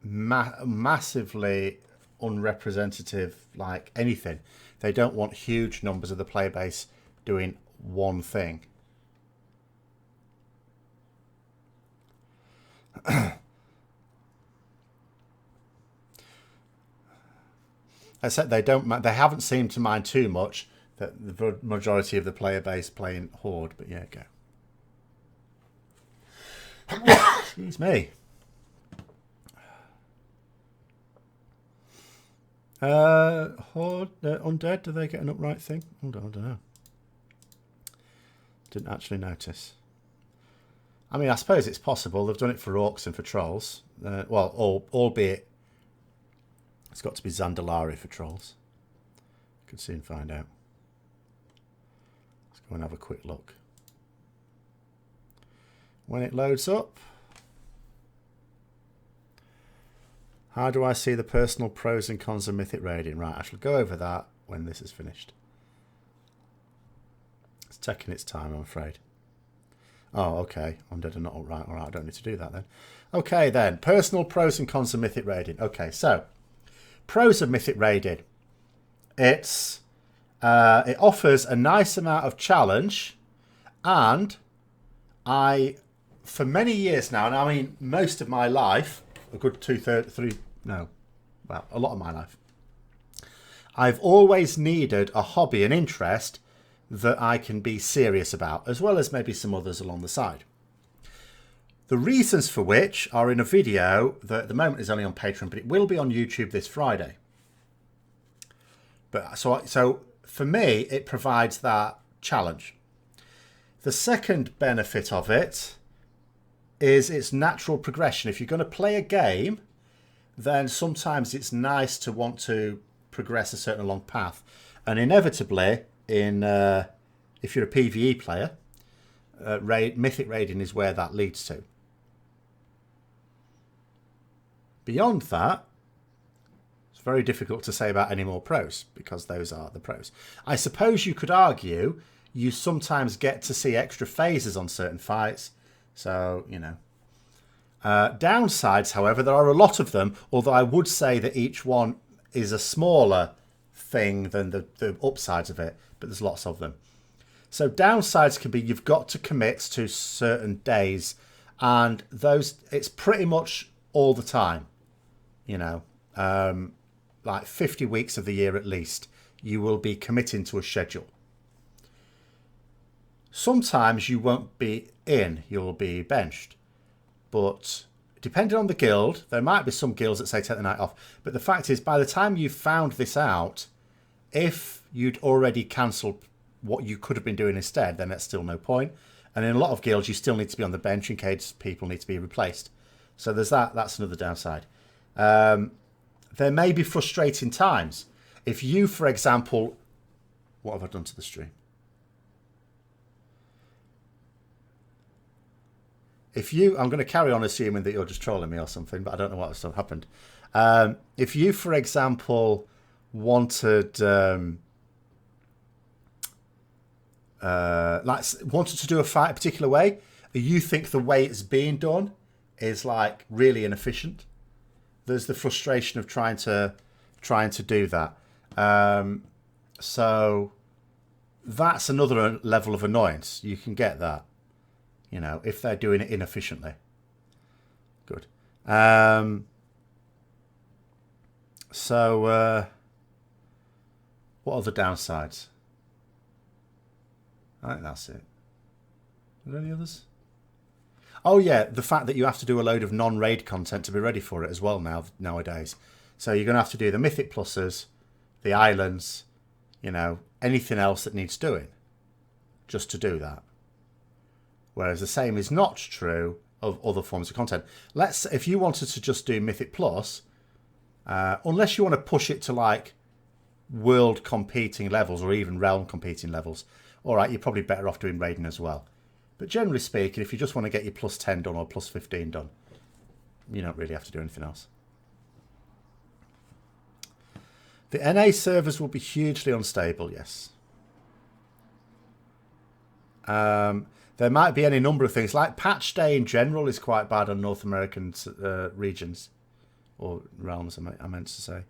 massively unrepresentative, like, anything. They don't want huge numbers of the player base doing one thing. I said they haven't seemed to mind too much that the majority of the player base playing Horde, but yeah, go. Excuse me. Horde, undead, do they get an upright thing? Hold on, I don't know. Didn't actually notice. I mean, I suppose it's possible. They've done it for orcs and for trolls. Well, albeit it's got to be Zandalari for trolls. Could soon find out. Let's go and have a quick look. When it loads up, how do I see the personal pros and cons of Mythic raiding? Right, I shall go over that when this is finished. It's taking its time, I'm afraid. Oh, okay. Undead are not all right. All right, I don't need to do that then. Okay, then. Personal pros and cons of Mythic raiding. Okay, so pros of Mythic raiding. It offers a nice amount of challenge, and for many years now, and I mean most of my life, a good a lot of my life, I've always needed a hobby and interest that I can be serious about, as well as maybe some others along the side. The reasons for which are in a video that at the moment is only on Patreon, but it will be on YouTube this Friday. But so for me, it provides that challenge. The second benefit of it is its natural progression. If you're going to play a game, then sometimes it's nice to want to progress a certain long path. And inevitably, if you're a PvE player, Mythic raiding is where that leads to. Beyond that, it's very difficult to say about any more pros, because those are the pros. I suppose you could argue you sometimes get to see extra phases on certain fights. So, you know. Downsides, however, there are a lot of them, although I would say that each one is a smaller thing than the upsides of it, but there's lots of them. So downsides can be you've got to commit to certain days, and those, it's pretty much all the time, you know, like 50 weeks of the year at least, you will be committing to a schedule. Sometimes you won't be in, you'll be benched. But depending on the guild, there might be some guilds that say take the night off. But the fact is, by the time you've found this out, if you'd already cancelled what you could have been doing instead, then that's still no point. And in a lot of guilds, you still need to be on the bench in case people need to be replaced. So there's that. That's another downside. There may be frustrating times. If you, for example... What have I done to the stream? If you... I'm going to carry on assuming that you're just trolling me or something, but I don't know what stuff happened. If you, for example, wanted to do a fight a particular way, you think the way it's being done is like really inefficient, there's the frustration of trying to do that. So that's another level of annoyance. You can get that, you know, if they're doing it inefficiently. Good. So, what are the downsides? I think that's it. Are there any others? Oh yeah, the fact that you have to do a load of non-raid content to be ready for it as well nowadays. So you're going to have to do the Mythic pluses, the islands, you know, anything else that needs doing just to do that. Whereas the same is not true of other forms of content. If you wanted to just do Mythic Plus, unless you want to push it to like world competing levels or even realm competing levels, all right, you're probably better off doing raiding as well. But generally speaking, if you just want to get your plus 10 done or plus 15 done, you don't really have to do anything else. The NA servers will be hugely unstable, yes. There might be any number of things, like patch day in general is quite bad on North American regions, or realms, I meant to say.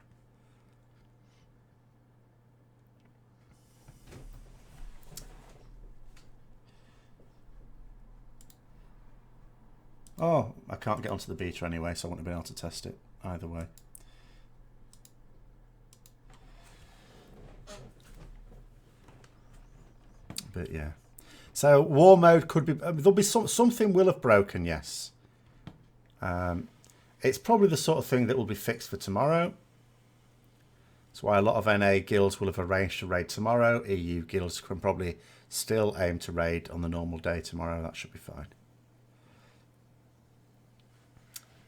Oh, I can't get onto the beta anyway, so I wouldn't have been able to test it either way. But yeah. So war mode could be, there'll be something will have broken, yes. It's probably the sort of thing that will be fixed for tomorrow. That's why a lot of NA guilds will have arranged to raid tomorrow. EU guilds can probably still aim to raid on the normal day tomorrow. That should be fine.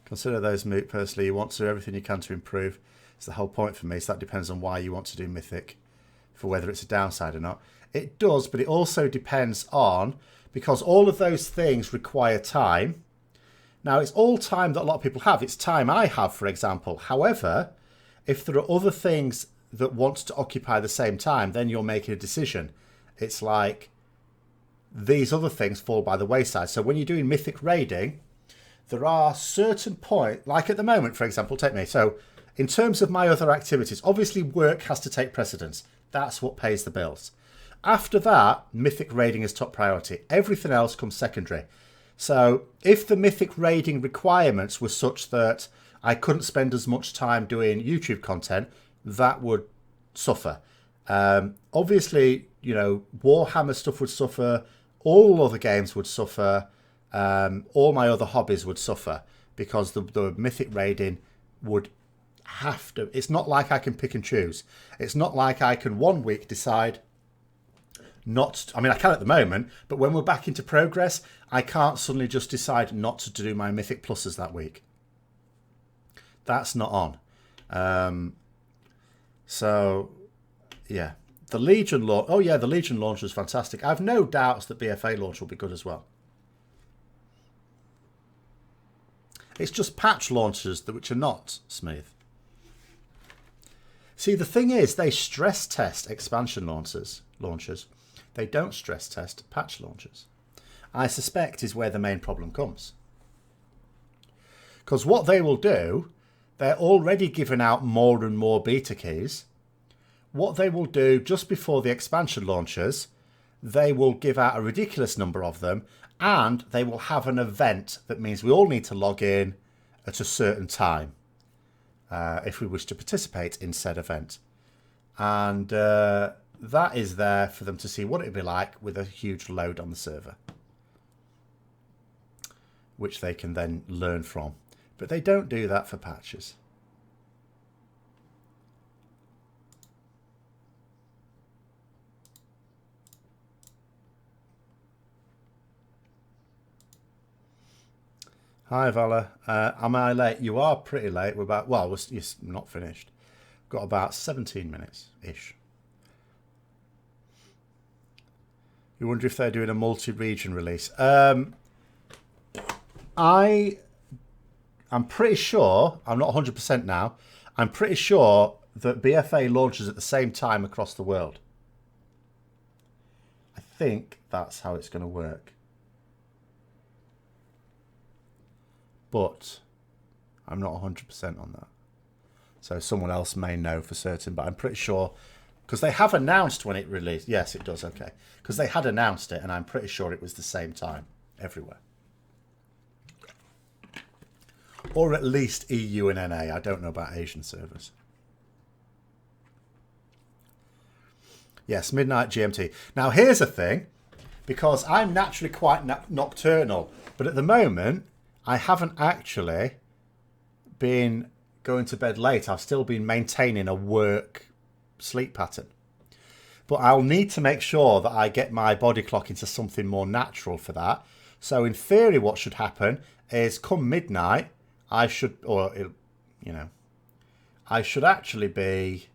Consider those moot. Personally, you want to do everything you can to improve. It's the whole point for me. So that depends on why you want to do Mythic, for whether it's a downside or not. It does, but it also depends on, because all of those things require time. Now, it's all time that a lot of people have. It's time I have, for example. However, if there are other things that want to occupy the same time, then you're making a decision. It's like these other things fall by the wayside. So when you're doing Mythic raiding, there are certain points, like at the moment, for example, take me. So in terms of my other activities, obviously work has to take precedence. That's what pays the bills. After that, Mythic raiding is top priority. Everything else comes secondary. So if the Mythic raiding requirements were such that I couldn't spend as much time doing YouTube content, that would suffer. Obviously, you know, Warhammer stuff would suffer. All other games would suffer. All my other hobbies would suffer because the Mythic raiding would have to. It's not like I can pick and choose. It's not like I can one week decide not. I mean, I can at the moment, but when we're back into progress, I can't suddenly just decide not to do my Mythic pluses that week. That's not on. So, yeah. The Legion launch. Oh, yeah, the Legion launch was fantastic. I have no doubts that BFA launch will be good as well. It's just patch launches which are not smooth. See, the thing is, they stress test expansion launches. They don't stress test patch launches. I suspect is where the main problem comes. Because what they will do, they're already giving out more and more beta keys. What they will do just before the expansion launches, they will give out a ridiculous number of them, and they will have an event that means we all need to log in at a certain time if we wish to participate in said event. And that is there for them to see what it would be like with a huge load on the server, which they can then learn from. But they don't do that for patches. Hi, Vala. Am I late? You are pretty late. We're about, well, you're not finished. Got about 17 minutes-ish. You wonder if they're doing a multi-region release. I'm pretty sure, I'm not 100% now, I'm pretty sure that BFA launches at the same time across the world. I think that's how it's going to work. But I'm not 100% on that. So someone else may know for certain, but I'm pretty sure, because they have announced when it released. Yes, it does, okay. Because they had announced it, and I'm pretty sure it was the same time everywhere. Or at least EU and NA. I don't know about Asian servers. Yes, midnight GMT. Now, here's the thing. Because I'm naturally quite nocturnal. But at the moment, I haven't actually been going to bed late. I've still been maintaining a work sleep pattern. But I'll need to make sure that I get my body clock into something more natural for that. So in theory, what should happen is come midnight, I should, or, you know, I should actually be,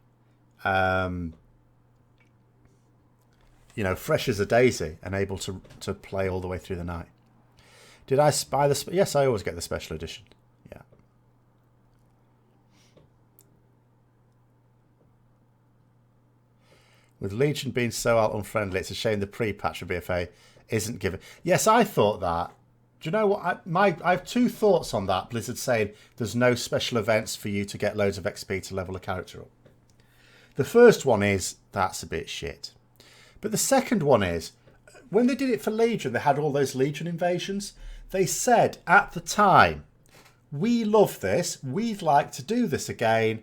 you know, fresh as a daisy and able to play all the way through the night. Did I buy the... Yes, I always get the special edition. Yeah. With Legion being so out unfriendly, it's a shame the pre-patch of BFA isn't given. Yes, I thought that. Do you know what? I have two thoughts on that. Blizzard saying there's no special events for you to get loads of XP to level a character up. The first one is, that's a bit shit. But the second one is, when they did it for Legion, they had all those Legion invasions. They said at the time, we love this. We'd like to do this again.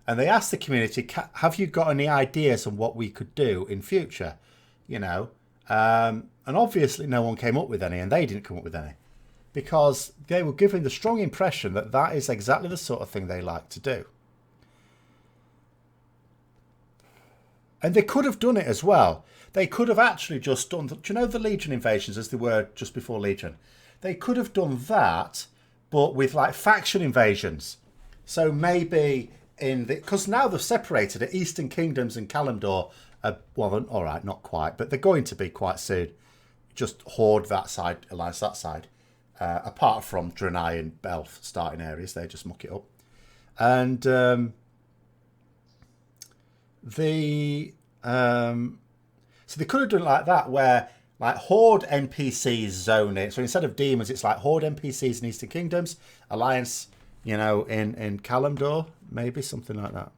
And they asked the community, have you got any ideas on what we could do in future? You know, and obviously no one came up with any, and they didn't come up with any. Because they were giving the strong impression that that is exactly the sort of thing they like to do. And they could have done it as well. They could have actually just done... Do you know the Legion invasions as they were just before Legion? They could have done that, but with like faction invasions. So maybe in the... Because now they've separated it. Eastern Kingdoms and Kalimdor are... Well, all right, not quite, but they're going to be quite soon. Just Horde that side, Alliance that side. Apart from Draenei and Belf starting areas. They just muck it up. And... So they could have done it like that, where like Horde NPCs zone it. So instead of demons, it's like Horde NPCs in Eastern Kingdoms, Alliance, you know, in Kalimdor, maybe something like that.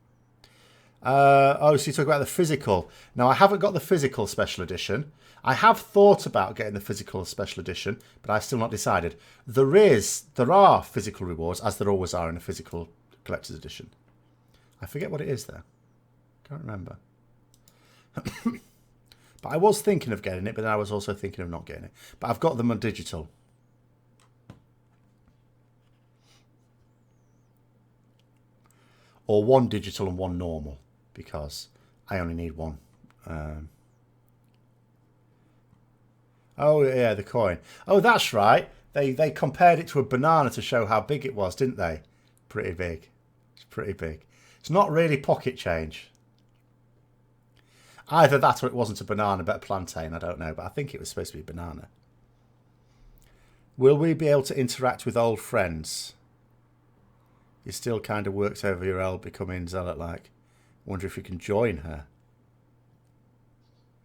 Oh, so you talk about the physical. Now, I haven't got the physical special edition. I have thought about getting the physical special edition, but I've still not decided. There are physical rewards, as there always are in a physical collector's edition. I forget what it is though. Can't remember. But I was thinking of getting it, but then I was also thinking of not getting it. But I've got them on digital. Or one digital and one normal, because I only need one. Oh, yeah, the coin. Oh, that's right. They compared it to a banana to show how big it was, didn't they? Pretty big. It's pretty big. It's not really pocket change. Either that or it wasn't a banana but a plantain. I don't know, but I think it was supposed to be a banana. Will we be able to interact with old friends? You still kind of worked over your L becoming zealot-like. Wonder if you can join her.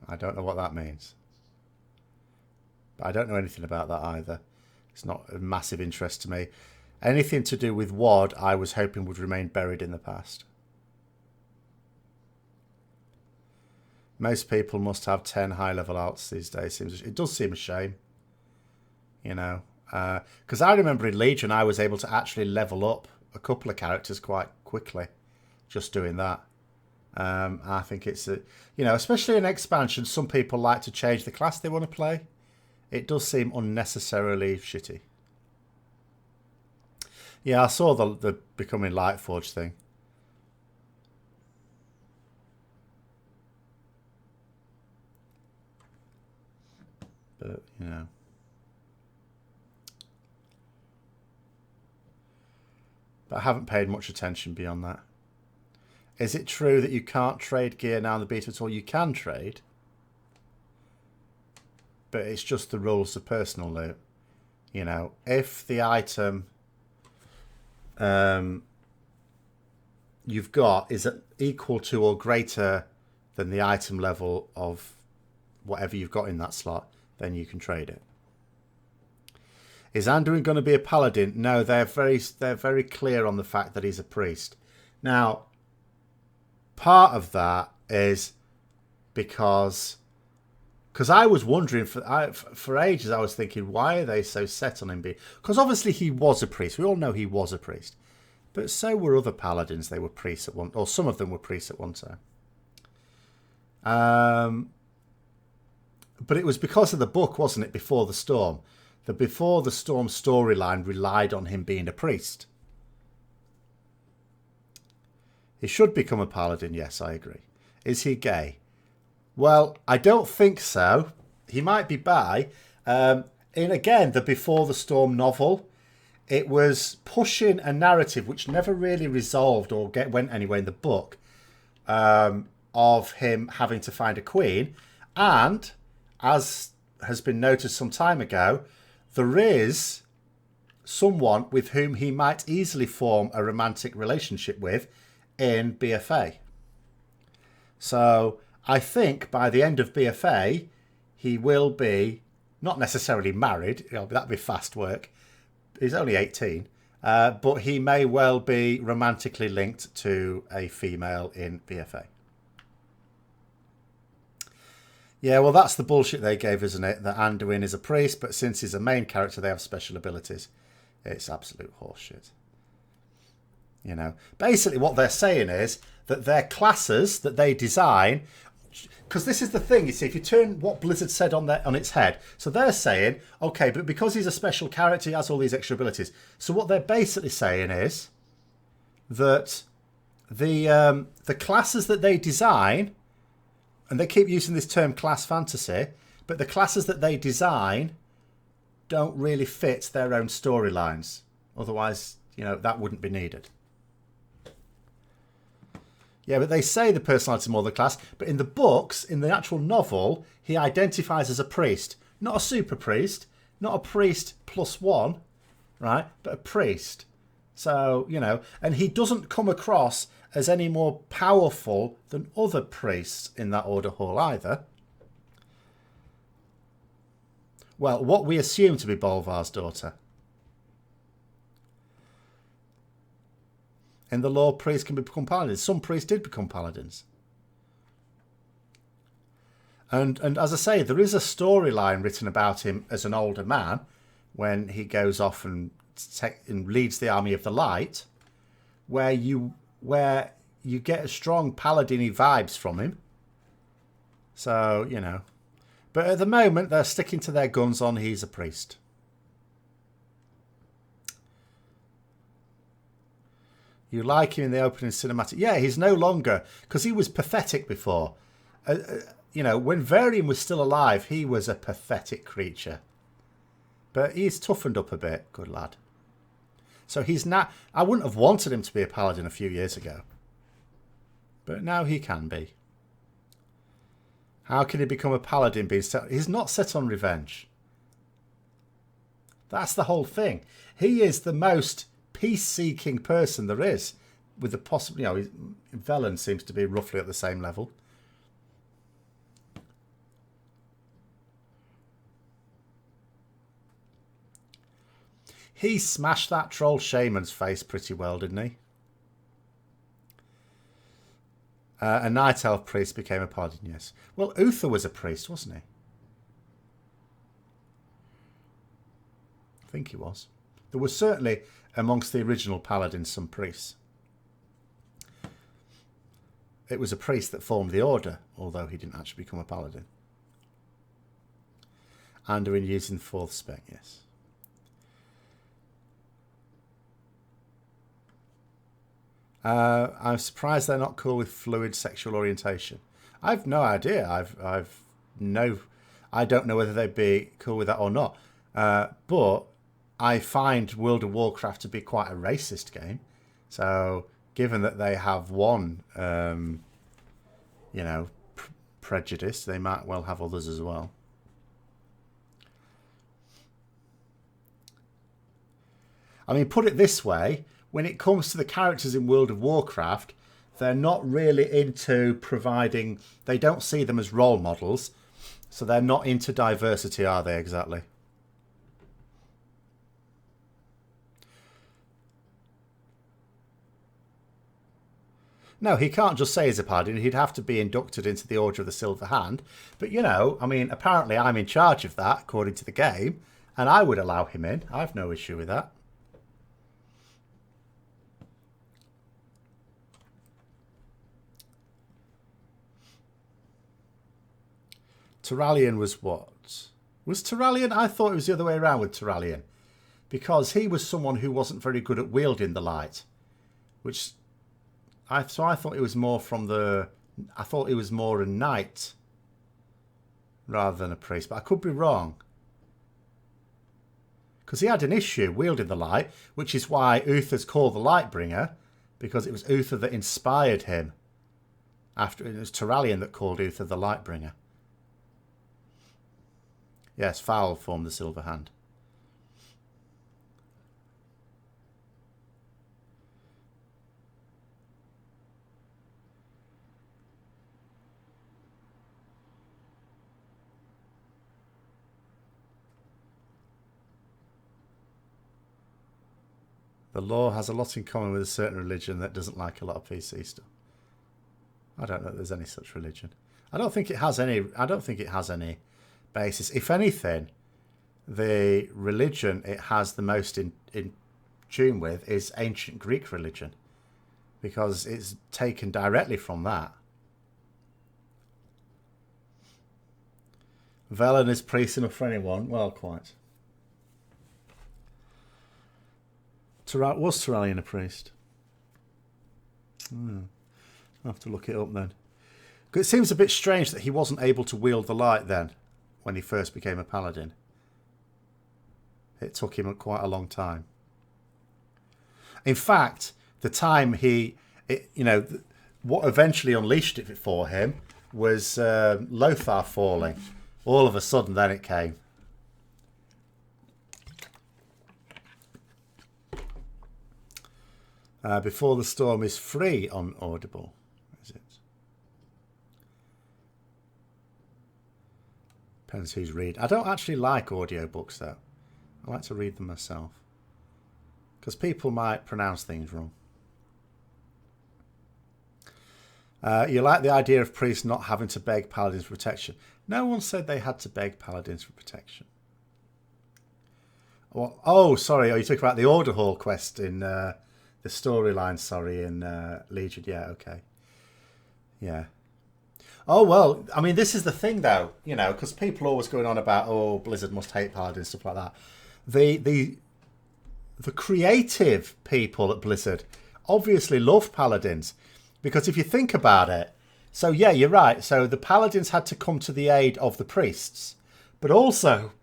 I don't know what that means. But I don't know anything about that either. It's not a massive interest to me. Anything to do with WoD, I was hoping would remain buried in the past. Most people must have 10 high-level alts these days. It does seem a shame, you know. Because I remember in Legion, I was able to actually level up a couple of characters quite quickly, just doing that. I think it's, you know, especially in expansion, some people like to change the class they want to play. It does seem unnecessarily shitty. Yeah, I saw the becoming Lightforge thing. But, you know. But I haven't paid much attention beyond that. Is it true that you can't trade gear now in the beta at all? You can trade. But it's just the rules of personal loot. You know, if the item you've got is equal to or greater than the item level of whatever you've got in that slot, then you can trade it. Is Anduin going to be a paladin? No, they're very clear on the fact that he's a priest. Now, part of that is because I was wondering for ages. I was thinking, why are they so set on him being? Because obviously he was a priest. We all know he was a priest, but so were other paladins. They were priests at one, or some of them were priests at one time. But it was because of the book, wasn't it, Before the Storm? The Before the Storm storyline relied on him being a priest. He should become a paladin, yes, I agree. Is he gay? Well, I don't think so. He might be bi. In, again, the Before the Storm novel, it was pushing a narrative which never really resolved or went anywhere in the book, of him having to find a queen. And, as has been noticed some time ago, there is someone with whom he might easily form a romantic relationship with in BFA. So I think by the end of BFA, he will be not necessarily married. That'd be fast work. He's only 18. But he may well be romantically linked to a female in BFA. Yeah, well, that's the bullshit they gave, isn't it? That Anduin is a priest, but since he's a main character, they have special abilities. It's absolute horseshit. You know, basically what they're saying is that their classes that they design, because this is the thing, you see, if you turn what Blizzard said on its head, so they're saying, okay, but because he's a special character, he has all these extra abilities. So what they're basically saying is that the classes that they design, and they keep using this term class fantasy, but the classes that they design don't really fit their own storylines. Otherwise, you know, that wouldn't be needed. Yeah, but they say the personality is more the class. But in the books, in the actual novel, he identifies as a priest. Not a super priest. Not a priest +1, right? But a priest. So, you know, and he doesn't come across as any more powerful than other priests in that order hall either. Well, what we assume to be Bolvar's daughter. In the law, priests can become paladins. Some priests did become paladins. And as I say, there is a storyline written about him as an older man when he goes off and leads the Army of the Light, where you get a strong paladin-y vibes from him. So, you know. But at the moment, they're sticking to their guns on he's a priest. You like him in the opening cinematic. Yeah, he's no longer... Because he was pathetic before. You know, when Varian was still alive, he was a pathetic creature. But he's toughened up a bit. Good lad. So he's not... I wouldn't have wanted him to be a paladin a few years ago. But now he can be. How can he become a paladin being set... He's not set on revenge. That's the whole thing. He is the most peace-seeking person there is. With the possible... You know, Velen seems to be roughly at the same level. He smashed that troll shaman's face pretty well, didn't he? A night elf priest became a paladin, yes. Well, Uther was a priest, wasn't he? I think he was. There was certainly, amongst the original paladins, some priests. It was a priest that formed the order, although he didn't actually become a paladin. Anduin using the 4th spec, yes. I'm surprised they're not cool with fluid sexual orientation. I've no idea. I don't know whether they'd be cool with that or not. But I find World of Warcraft to be quite a racist game. So given that they have one, you know, prejudice, they might well have others as well. I mean, put it this way. When it comes to the characters in World of Warcraft, they're not really into providing... They don't see them as role models. So they're not into diversity, are they, exactly? No, he can't just say he's a paladin. He'd have to be inducted into the Order of the Silver Hand. But, you know, I mean, apparently I'm in charge of that, according to the game. And I would allow him in. I've no issue with that. Turalian was what? Was Turalian? I thought it was the other way around with Turalian. Because he was someone who wasn't very good at wielding the light. So I thought it was more from the... I thought it was more a knight rather than a priest. But I could be wrong. Because he had an issue wielding the light, which is why Uther's called the Lightbringer, because it was Uther that inspired him. After it was Turalian that called Uther the Lightbringer. Yes, Foul formed the Silver Hand. The law has a lot in common with a certain religion that doesn't like a lot of PC stuff. I don't know if there's any such religion. I don't think it has any. I don't think it has any basis. If anything, the religion it has the most in tune with is ancient Greek religion, because it's taken directly from that. Velen is priest enough for anyone. Well, quite. Was Turalian a priest? I'll have to look it up then. It seems a bit strange that he wasn't able to wield the light then, when he first became a paladin. It took him quite a long time. In fact, the time what eventually unleashed it for him was Lothar falling. All of a sudden, then it came. Before the Storm is free on Audible. Is it? Depends who's read. I don't actually like audiobooks though. I like to read them myself. Because people might pronounce things wrong. You like the idea of priests not having to beg paladins for protection. No one said they had to beg paladins for protection. Oh, sorry. Oh, you talking about the Order Hall quest in... the storyline, sorry, in Legion. Yeah, okay. Yeah. Oh, well, I mean, this is the thing, though, because people are always going on about, oh, Blizzard must hate paladins, stuff like that. The creative people at Blizzard obviously love paladins, because if you think about it, so yeah, you're right. So the paladins had to come to the aid of the priests, but also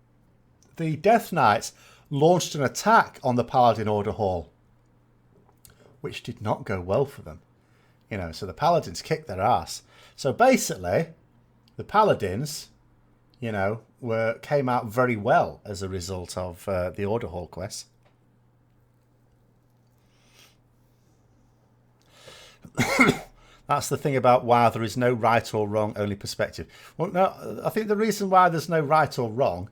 the Death Knights launched an attack on the Paladin Order Hall, which did not go well for them. So the paladins kicked their ass. So basically, the paladins, came out very well as a result of the Order Hall quest. That's the thing about WoW. There is no right or wrong, only perspective. Well, no, I think the reason why there's no right or wrong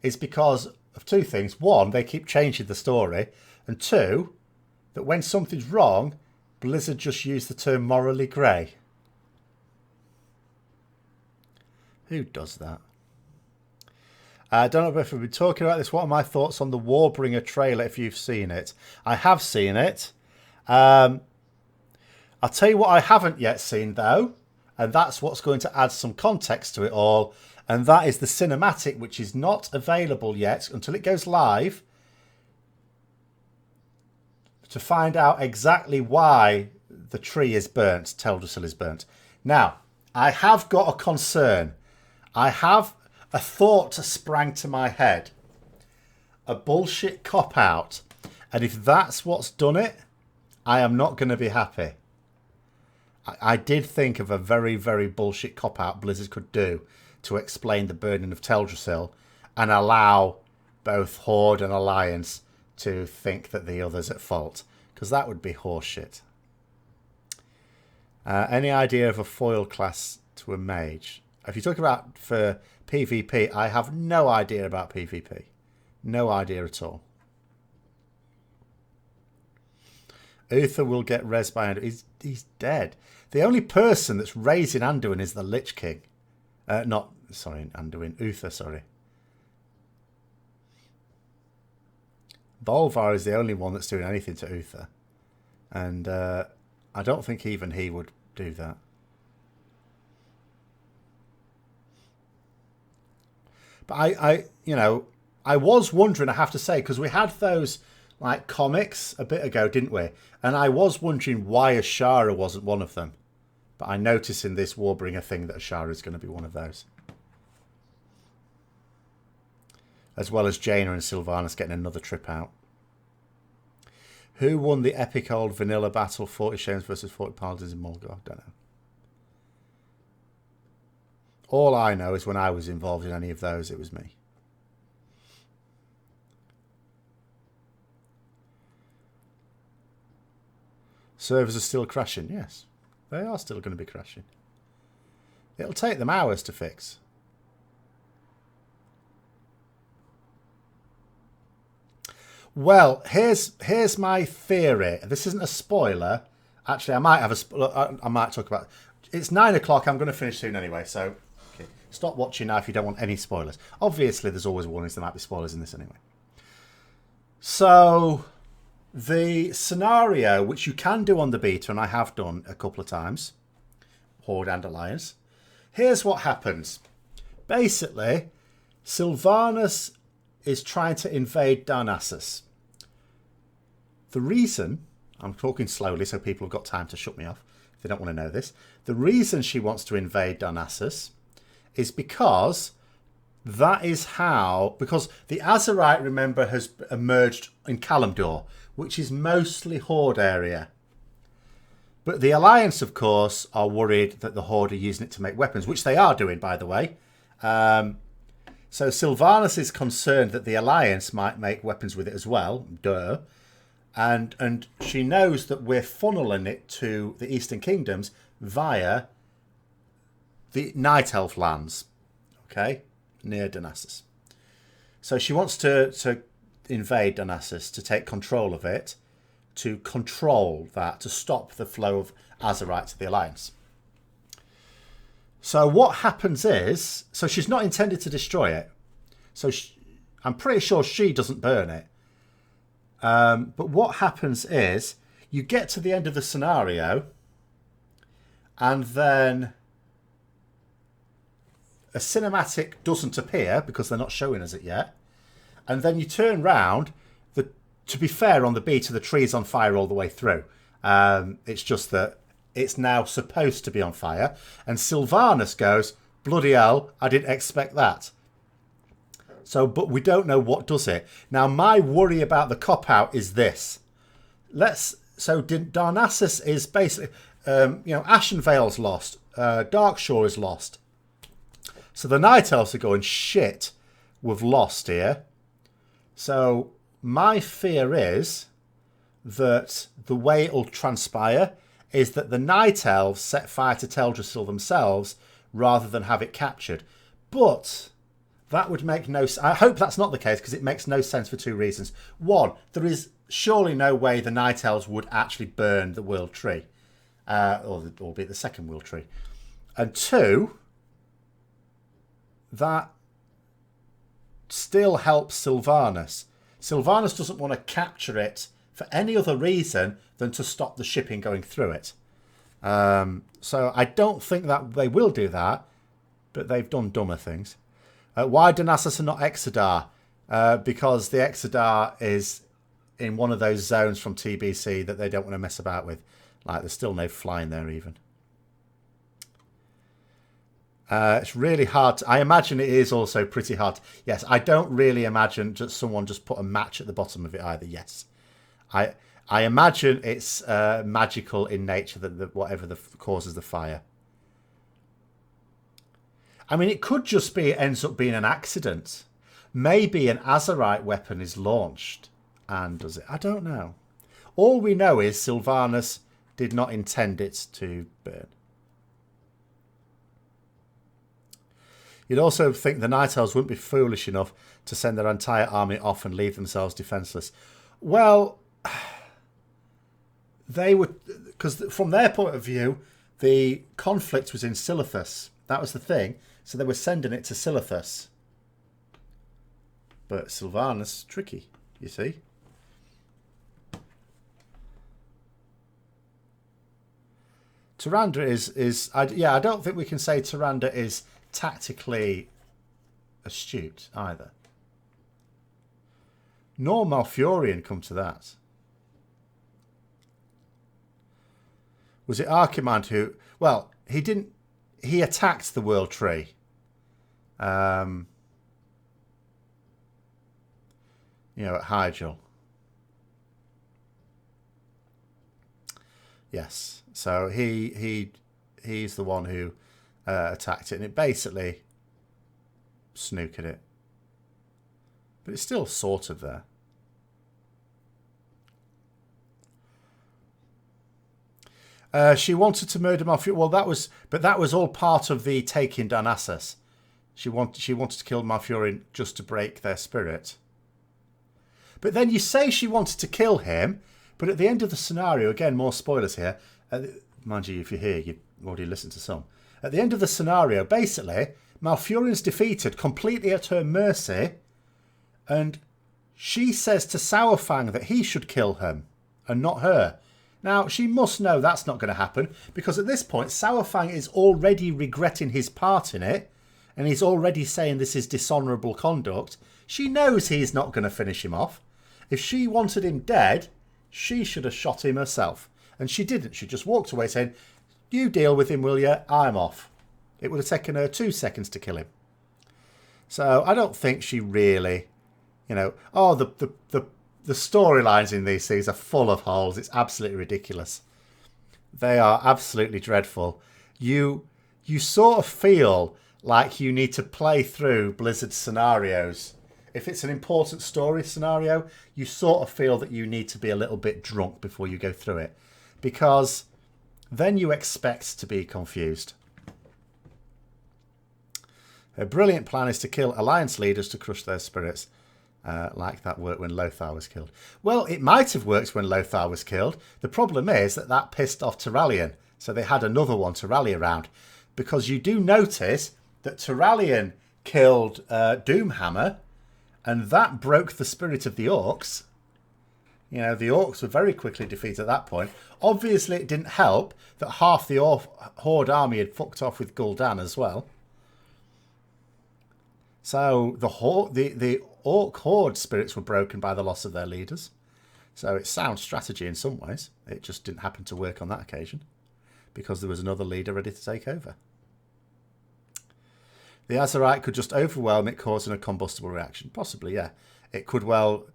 is because of two things. One, they keep changing the story. And two, that when something's wrong, Blizzard just use the term morally grey. Who does that? I don't know if we've been talking about this. What are my thoughts on the Warbringer trailer if you've seen it? I have seen it. I'll tell you what I haven't yet seen, though, and that's what's going to add some context to it all, and that is the cinematic, which is not available yet until it goes live, to find out exactly why the tree is burnt, Teldrassil is burnt. Now, I have got a concern. I have a thought sprang to my head. A bullshit cop-out. And if that's what's done it, I am not going to be happy. I did think of a very, very bullshit cop-out Blizzard could do to explain the burning of Teldrassil and allow both Horde and Alliance to think that the other's at fault, because that would be horseshit. Any idea of a foil class to a mage? If you talk about for PvP, I have no idea about PvP. No idea at all. Uther will get res by Anduin. He's dead. The only person that's raising Anduin is the Lich King. Anduin. Uther, sorry. Bolvar is the only one that's doing anything to Uther. And I don't think even he would do that. But you know, I was wondering, I have to say, because we had those like comics a bit ago, didn't we? And I was wondering why Ashara wasn't one of them. But I noticed in this Warbringer thing that Ashara is going to be one of those. As well as Jaina and Sylvanas getting another trip out. Who won the epic old vanilla battle, 40 Shames versus 40 Paladins in Mulgar? Don't know. All I know is when I was involved in any of those, it was me. Servers are still crashing. Yes, they are still going to be crashing. It'll take them hours to fix. Well, here's my theory. This isn't a spoiler. Actually, I might talk about. It's 9 o'clock. I'm going to finish soon anyway. So, okay. Stop watching now if you don't want any spoilers. Obviously, there's always warnings. There might be spoilers in this anyway. So, the scenario, which you can do on the beta, and I have done a couple of times, Horde and Alliance. Here's what happens. Basically, Sylvanas is trying to invade Darnassus. The reason, I'm talking slowly so people have got time to shut me off if they don't want to know this. The reason she wants to invade Darnassus is because because the Azerite, remember, has emerged in Kalimdor, which is mostly Horde area. But the Alliance, of course, are worried that the Horde are using it to make weapons, which they are doing, by the way. So Sylvanas is concerned that the Alliance might make weapons with it as well. Duh. And she knows that we're funneling it to the Eastern Kingdoms via the Night Elf lands. Okay? Near Darnassus. So she wants to invade Darnassus, to take control of it, to control that, to stop the flow of Azerite to the Alliance. So what happens is, so she's not intended to destroy it. So I'm pretty sure she doesn't burn it. But what happens is, you get to the end of the scenario, and then a cinematic doesn't appear because they're not showing us it yet. And then you turn round. To be fair, on the beta, the tree's on fire all the way through. It's just that it's now supposed to be on fire. And Sylvanas goes, bloody hell, I didn't expect that. So, but we don't know what does it. Now, my worry about the cop-out is this. So Darnassus is basically, Ashenvale's lost. Darkshore is lost. So the Night Elves are going, shit, we've lost here. So my fear is that the way it'll transpire is that the Night Elves set fire to Teldrassil themselves rather than have it captured. But that would make no sense. I hope that's not the case because it makes no sense for two reasons. One, there is surely no way the Night Elves would actually burn the World Tree. Albeit the second World Tree. And two, that still helps Sylvanas. Sylvanas doesn't want to capture it for any other reason than to stop the shipping going through it. So I don't think that they will do that, but they've done dumber things. Why Darnassus and not Exodar? Because the Exodar is in one of those zones from TBC that they don't want to mess about with. Like, there's still no flying there even. It's really hard. I imagine it is also pretty hard. Yes, I don't really imagine someone just put a match at the bottom of it either. Yes. I imagine it's magical in nature, that whatever causes the fire. I mean, it could just be, it ends up being an accident. Maybe an Azerite weapon is launched and does it. I don't know. All we know is Sylvanas did not intend it to burn. You'd also think the Night Elves wouldn't be foolish enough to send their entire army off and leave themselves defenceless. Well, they would, because from their point of view, the conflict was in Silithus. That was the thing. So they were sending it to Silithus. But Sylvanas, tricky, you see. Tyrande I don't think we can say Tyrande is tactically astute either. Nor Malfurion, come to that. Was it Archimaud who... Well, he didn't... He attacked the World Tree. You know, at Hyjal. Yes. So he's the one who attacked it. And it basically snookered it. But it's still sort of there. She wanted to murder Malfurion. Well, that was all part of the taking Darnassus. She wanted to kill Malfurion just to break their spirit. But then you say she wanted to kill him, but at the end of the scenario, again, more spoilers here. Mind you, if you're here, you've already listened to some. At the end of the scenario, basically, Malfurion's defeated, completely at her mercy, and she says to Sourfang that he should kill him and not her. Now, she must know that's not going to happen, because at this point, Sourfang is already regretting his part in it, and he's already saying this is dishonourable conduct. She knows he's not going to finish him off. If she wanted him dead, she should have shot him herself. And she didn't. She just walked away saying, you deal with him, will you? I'm off. It would have taken her 2 seconds to kill him. So I don't think she really, you know... Oh, the storylines in these things are full of holes. It's absolutely ridiculous. They are absolutely dreadful. You sort of feel like you need to play through Blizzard scenarios. If it's an important story scenario, you sort of feel that you need to be a little bit drunk before you go through it. Because then you expect to be confused. Her brilliant plan is to kill Alliance leaders to crush their spirits. Like that worked when Lothar was killed. Well, it might have worked when Lothar was killed. The problem is that pissed off Turalyon. So they had another one to rally around. Because you do notice that Turalyon killed Doomhammer. And that broke the spirit of the Orcs. You know, the Orcs were very quickly defeated at that point. Obviously, it didn't help that half the Horde army had fucked off with Gul'dan as well. So the Orc Horde spirits were broken by the loss of their leaders. So it's sound strategy in some ways. It just didn't happen to work on that occasion. Because there was another leader ready to take over. The Azerite could just overwhelm it, causing a combustible reaction. Possibly, yeah. It could well...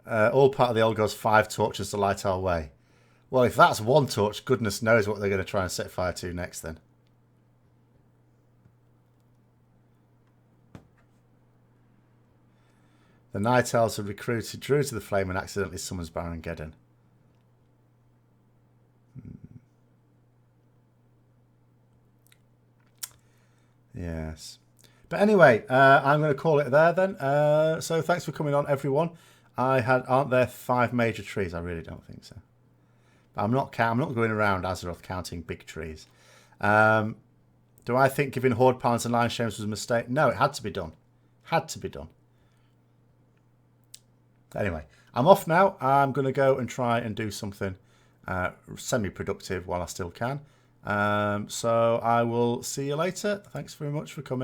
all part of the Olgo's 5 torches to light our way. Well, if that's 1 torch, goodness knows what they're going to try and set fire to next then. The Night Elves have recruited Druid to the Flame and accidentally summons Baron Geddon. Yes. But anyway, I'm going to call it there then. So thanks for coming on, everyone. Aren't there 5 major trees? I really don't think so. But I'm not going around Azeroth counting big trees. Do I think giving Horde Pines and Lion Shames was a mistake? No, it had to be done. Had to be done. Anyway, I'm off now. I'm going to go and try and do something semi-productive while I still can. So I will see you later. Thanks very much for coming.